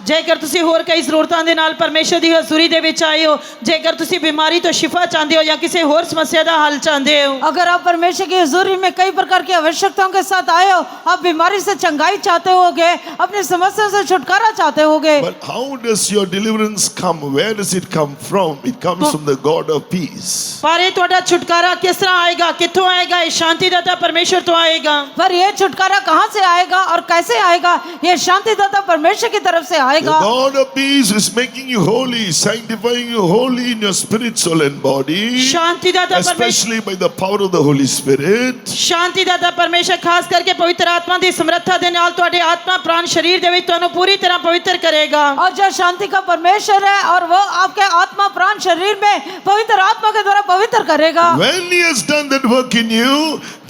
ਜੇਕਰ ਤੁਸੀਂ ਹੋਰ ਕਈ ਜ਼ਰੂਰਤਾਂ ਦੇ ਨਾਲ ਪਰਮੇਸ਼ਰ ਦੀ ਹਜ਼ੂਰੀ ਦੇ ਵਿੱਚ ਆਏ ਹੋ, ਜੇਕਰ ਤੁਸੀਂ ਬਿਮਾਰੀ ਤੋਂ ਸ਼ਿਫਾ ਚਾਹੁੰਦੇ ਹੋ ਜਾਂ ਕਿਸੇ ਹੋਰ ਸਮੱਸਿਆ ਦਾ ਹੱਲ ਚਾਹੁੰਦੇ ਹੋ, अगर आप परमेश्वर की हजूरी में कई प्रकार की आवश्यकताओं के साथ आए हो, आप बीमारी से चंगाई चाहते होगे, अपनी समस्या से छुटकारा चाहते होगे, But how does your deliverance come? Where does it come from? It comes from the God of peace. ਪਰ ਇਹ ਤੁਹਾਡਾ ਛੁਟਕਾਰਾ ਕਿਸ ਤਰ੍ਹਾਂ ਆਏਗਾ, ਕਿੱਥੋਂ ਆਏਗਾ? ਇਹ ਸ਼ਾਂਤੀਦਾਤਾ परमेश्वर ਤੋਂ ਆਏਗਾ। पर यह छुटकारा कहाँ से आएगा और कैसे आएगा? यह शांतिदाता परमेश्वर की तरफ से The आएगा। God of peace is making you holy, sanctifying you holy in your spirit, soul and body, शांतिदाता परमेश्वर, especially by the power of the Holy Spirit. शांतिदाता परमेश्वर खास करके पवित्र आत्मा ਦੀ ਸਮਰੱਥਾ ਦੇ ਨਾਲ ਤੁਹਾਡੇ ਆਤਮਾ ਪ੍ਰਾਣ ਸਰੀਰ ਦੇ ਵਿੱਚ ਤੁਹਾਨੂੰ ਪੂਰੀ ਤਰ੍ਹਾਂ ਪਵਿੱਤਰ ਕਰੇਗਾ। और जो शांति का परमेश्वर है और वो आपके आत्मा प्राण शरीर में पवित्र आत्मा के द्वारा पवित्र करेगा। When he has done that work in you,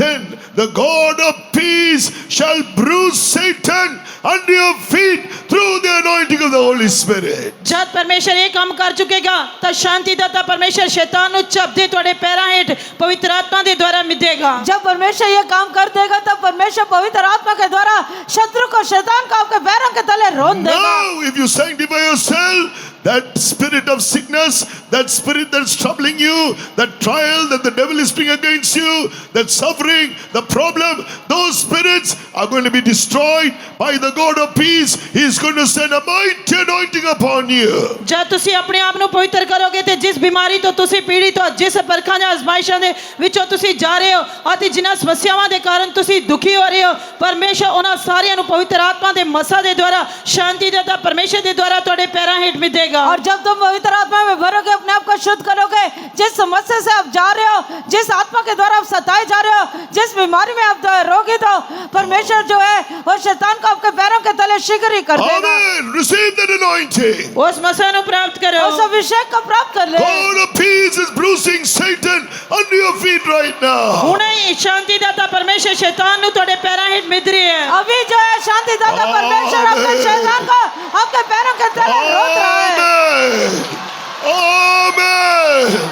then the God of peace shall bruise Satan under your feet through the anointing of the Holy Spirit. ਜਦ ਪਰਮੇਸ਼ਰ ਇਹ ਕੰਮ ਕਰ ਚੁੱਕੇਗਾ ਤਾਂ ਸ਼ਾਂਤੀਦਾਤਾ ਪਰਮੇਸ਼ਰ ਸ਼ੈਤਾਨ ਨੂੰ ਝਪਦੇ ਤੁਹਾਡੇ ਪੈਰਾਂ ਹੇਠ ਪਵਿੱਤਰ ਆਤਮਾ ਦੇ ਦੁਆਰਾ ਮਿਧੇਗਾ। जब परमेश्वर ये काम कर देगा तब परमेश्वर पवित्र आत्मा के द्वारा शत्रु को शैतान को आपके पैरों के तले रोन देगा। Now, if you sanctify yourself, that spirit of sickness, that spirit that's troubling you, that trial that the devil is bringing against you, that suffering, the problem, those spirits are going to be destroyed by the God of peace. He is going to send a mighty anointing upon you. ਜਦ ਤੁਸੀਂ ਆਪਣੇ ਆਪ ਨੂੰ ਪਵਿੱਤਰ ਕਰੋਗੇ ਤੇ ਜਿਸ ਬਿਮਾਰੀ ਤੋਂ ਤੁਸੀਂ ਪੀੜਿਤ ਹੋ, ਜਿਸ ਪਰਖਾਂ ਜਾਂ ਅਜ਼ਮਾਇਸ਼ਾਂ ਦੇ ਵਿੱਚੋਂ ਤੁਸੀਂ ਜਾ ਰਹੇ ਹੋ ਅਤੇ ਜਿਨ੍ਹਾਂ ਸਮੱਸਿਆਵਾਂ ਦੇ ਕਾਰਨ ਤੁਸੀਂ ਦੁਖੀ ਹੋ ਰਹੇ ਹੋ, ਪਰਮੇਸ਼ਰ ਉਹਨਾਂ ਸਾਰਿਆਂ ਨੂੰ ਪਵਿੱਤਰ ਆਤਮਾ ਦੇ ਮਸਾ ਦੇ ਦੁਆਰਾ ਸ਼ਾਂਤੀਦਾਤਾ ਪਰਮੇਸ਼ਰ ਦੇ ਦੁਆਰਾ ਤੁਹਾਡੇ ਪੈਰਾਂ ਹੇਠ ਮਿਧੇਗਾ। और जब तुम पवित्र आत्मा में भरोगे, अपने आप को शुद्ध करोगे, जिस समस्या से आप जा रहे हो, जिस आत्मा के द्वारा आप सताए जा रहे हो, जिस बीमारी में आप रोगित हो, परमेश्वर जो है वो शैतान को आपके पैरों के तले शीघ्र ही कर देगा। Amen. Receive that anointing. ਉਸ ਮਸਾ ਨੂੰ ਪ੍ਰਾਪਤ ਕਰੋ। उस अभिषेक को प्राप्त कर ले। God of peace is bruising Satan under your feet right now. ਹੁਣੇ ਹੀ ਸ਼ਾਂਤੀਦਾਤਾ ਪਰਮੇਸ਼ਰ ਸ਼ੈਤਾਨ ਨੂੰ ਤੁਹਾਡੇ ਪੈਰਾਂ ਹੇਠ ਮਿਧ ਰਿਹਾ ਹੈ। अभी जो है शांतिदाता परमेश्वर अपने शैतान को आपके पैरों के तले रोक रहा है। Amen. Amen.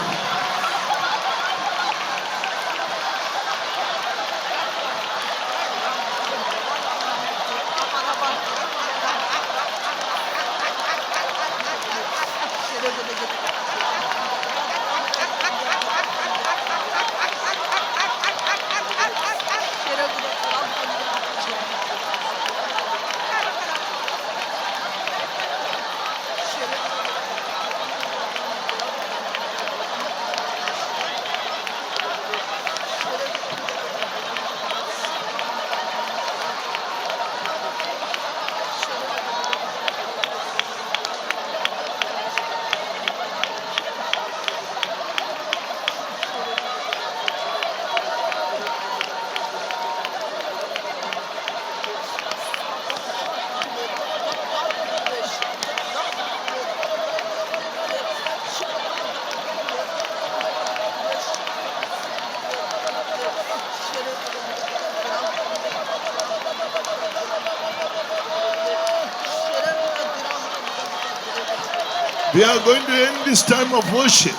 We are going to end this time of worship.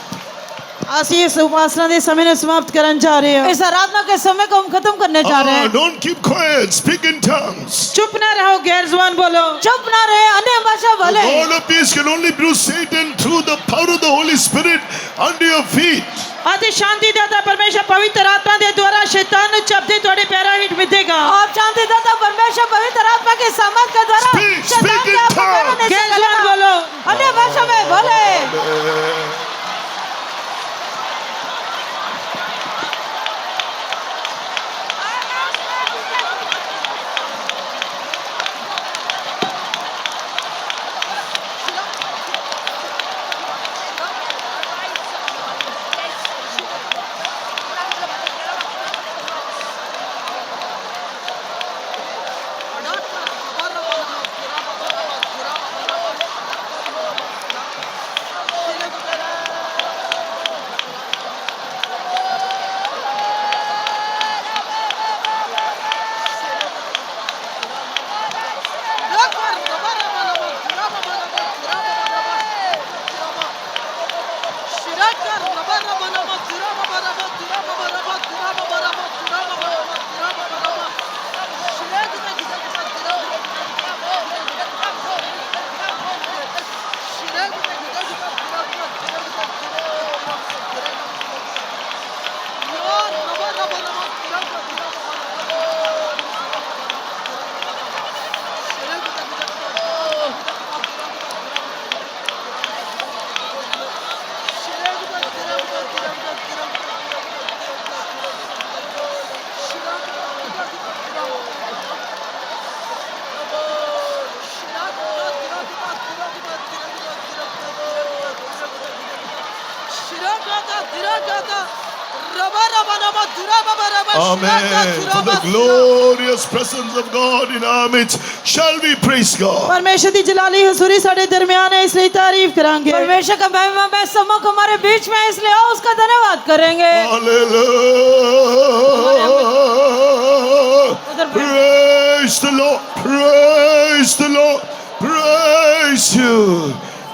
ਅਸੀਂ ਇਸ ਉਪਾਸਨਾ ਦੇ ਸਮੇਂ ਨੂੰ ਸਮਾਪਤ ਕਰਨ ਜਾ ਰਹੇ ਹਾਂ इस आराधना के समय को हम खत्म करने जा रहे हैं Don't keep quiet. Speak in tongues. चुप ना रहो गैर जुबान बोलो चुप ना रहे अन्य भाषा बोले All of peace can only bruise Satan through the power of the Holy Spirit under your feet. ਅਤੇ ਸ਼ਾਂਤੀ ਦਾਤਾ ਪਰਮੇਸ਼ਰ ਪਵਿੱਤਰ ਆਤਮਾ ਦੇ ਦੁਆਰਾ ਸ਼ੈਤਾਨ ਨੂੰ ਚਪਦੇ ਤੁਹਾਡੇ ਪੈਰਾਂ ਹੇਠ ਮਿੱਧੇਗਾ और शांति दाता परमेश्वर पवित्र आत्मा के सामर्थ के द्वारा Speak, शैतान speak के in आपके पैरों tongues. नीचे गैर जुबान करेगा। बोलो अन्य भाषा में बोले Amen. For the glorious presence of God in our midst, shall we praise God? ਪਰਮੇਸ਼ਰ ਦੀ ਜਲਾਲੀ ਹਜ਼ੂਰੀ ਸਾਡੇ ਦਰਮਿਆਨ ਹੈ ਇਸ ਲਈ ਤਾਰੀਫ ਕਰਾਂਗੇ परमेश्वर का महिमा में सम्मुख हमारे बीच में इसलिए आओ उसका धन्यवाद करेंगे Hallelujah. Praise the Lord. Praise the Lord. Praise you.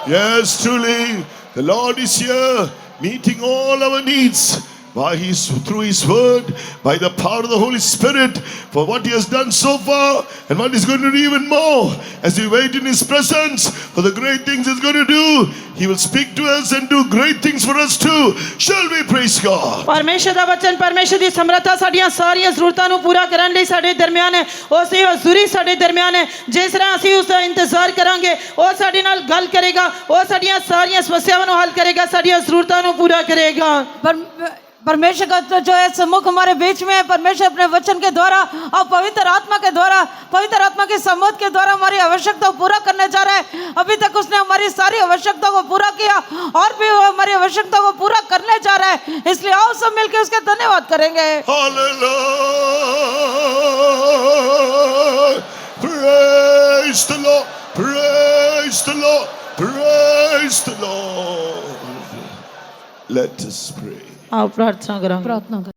Yes, truly, the Lord is here, meeting all our needs. By through His word, by the power of the Holy Spirit, for what He has done so far and what He's going to do even more as we wait in His presence for the great things He's going to do. He will speak to us and do great things for us too. Shall we praise God? ਪਰਮੇਸ਼ਰ ਦਾ ਵਚਨ ਪਰਮੇਸ਼ਰ ਦੀ ਸਮਰੱਥਾ ਸਾਡੀਆਂ ਸਾਰੀਆਂ ਜ਼ਰੂਰਤਾਂ ਨੂੰ ਪੂਰਾ ਕਰਨ ਲਈ ਸਾਡੇ ਦਰਮਿਆਨ ਹੈ ਉਸ ਦੀ ਹਜ਼ੂਰੀ ਸਾਡੇ ਦਰਮਿਆਨ ਹੈ ਜਿਸ ਤਰ੍ਹਾਂ ਅਸੀਂ ਉਸ ਦਾ ਇੰਤਜ਼ਾਰ ਕਰਾਂਗੇ ਉਹ ਸਾਡੇ ਨਾਲ ਗੱਲ ਕਰੇਗਾ ਉਹ ਸਾਡੀਆਂ ਸਾਰੀਆਂ ਸਮੱਸਿਆਵਾਂ ਨੂੰ ਹੱਲ ਕਰੇਗਾ ਸਾਡੀਆਂ ਜ਼ਰੂਰਤਾਂ ਨੂੰ ਪੂਰਾ ਕਰੇਗਾ परमेश्वर का तो जो है सम्मुख हमारे बीच में है परमेश्वर अपने वचन के द्वारा और पवित्र आत्मा के द्वारा पवित्र आत्मा के सम्मत के द्वारा हमारी आवश्यकता को पूरा करने जा रहा है अभी तक उसने हमारी सारी आवश्यकता को पूरा किया और भी वो हमारी आवश्यकता को पूरा करने जा रहा है इसलिए आओ सब मिलकर उसके धन्यवाद करेंगे Hallelujah. Praise the Lord. Praise the Lord. Praise the Lord. Let us pray. आओ प्रार्थना करेंगे प्रार्थना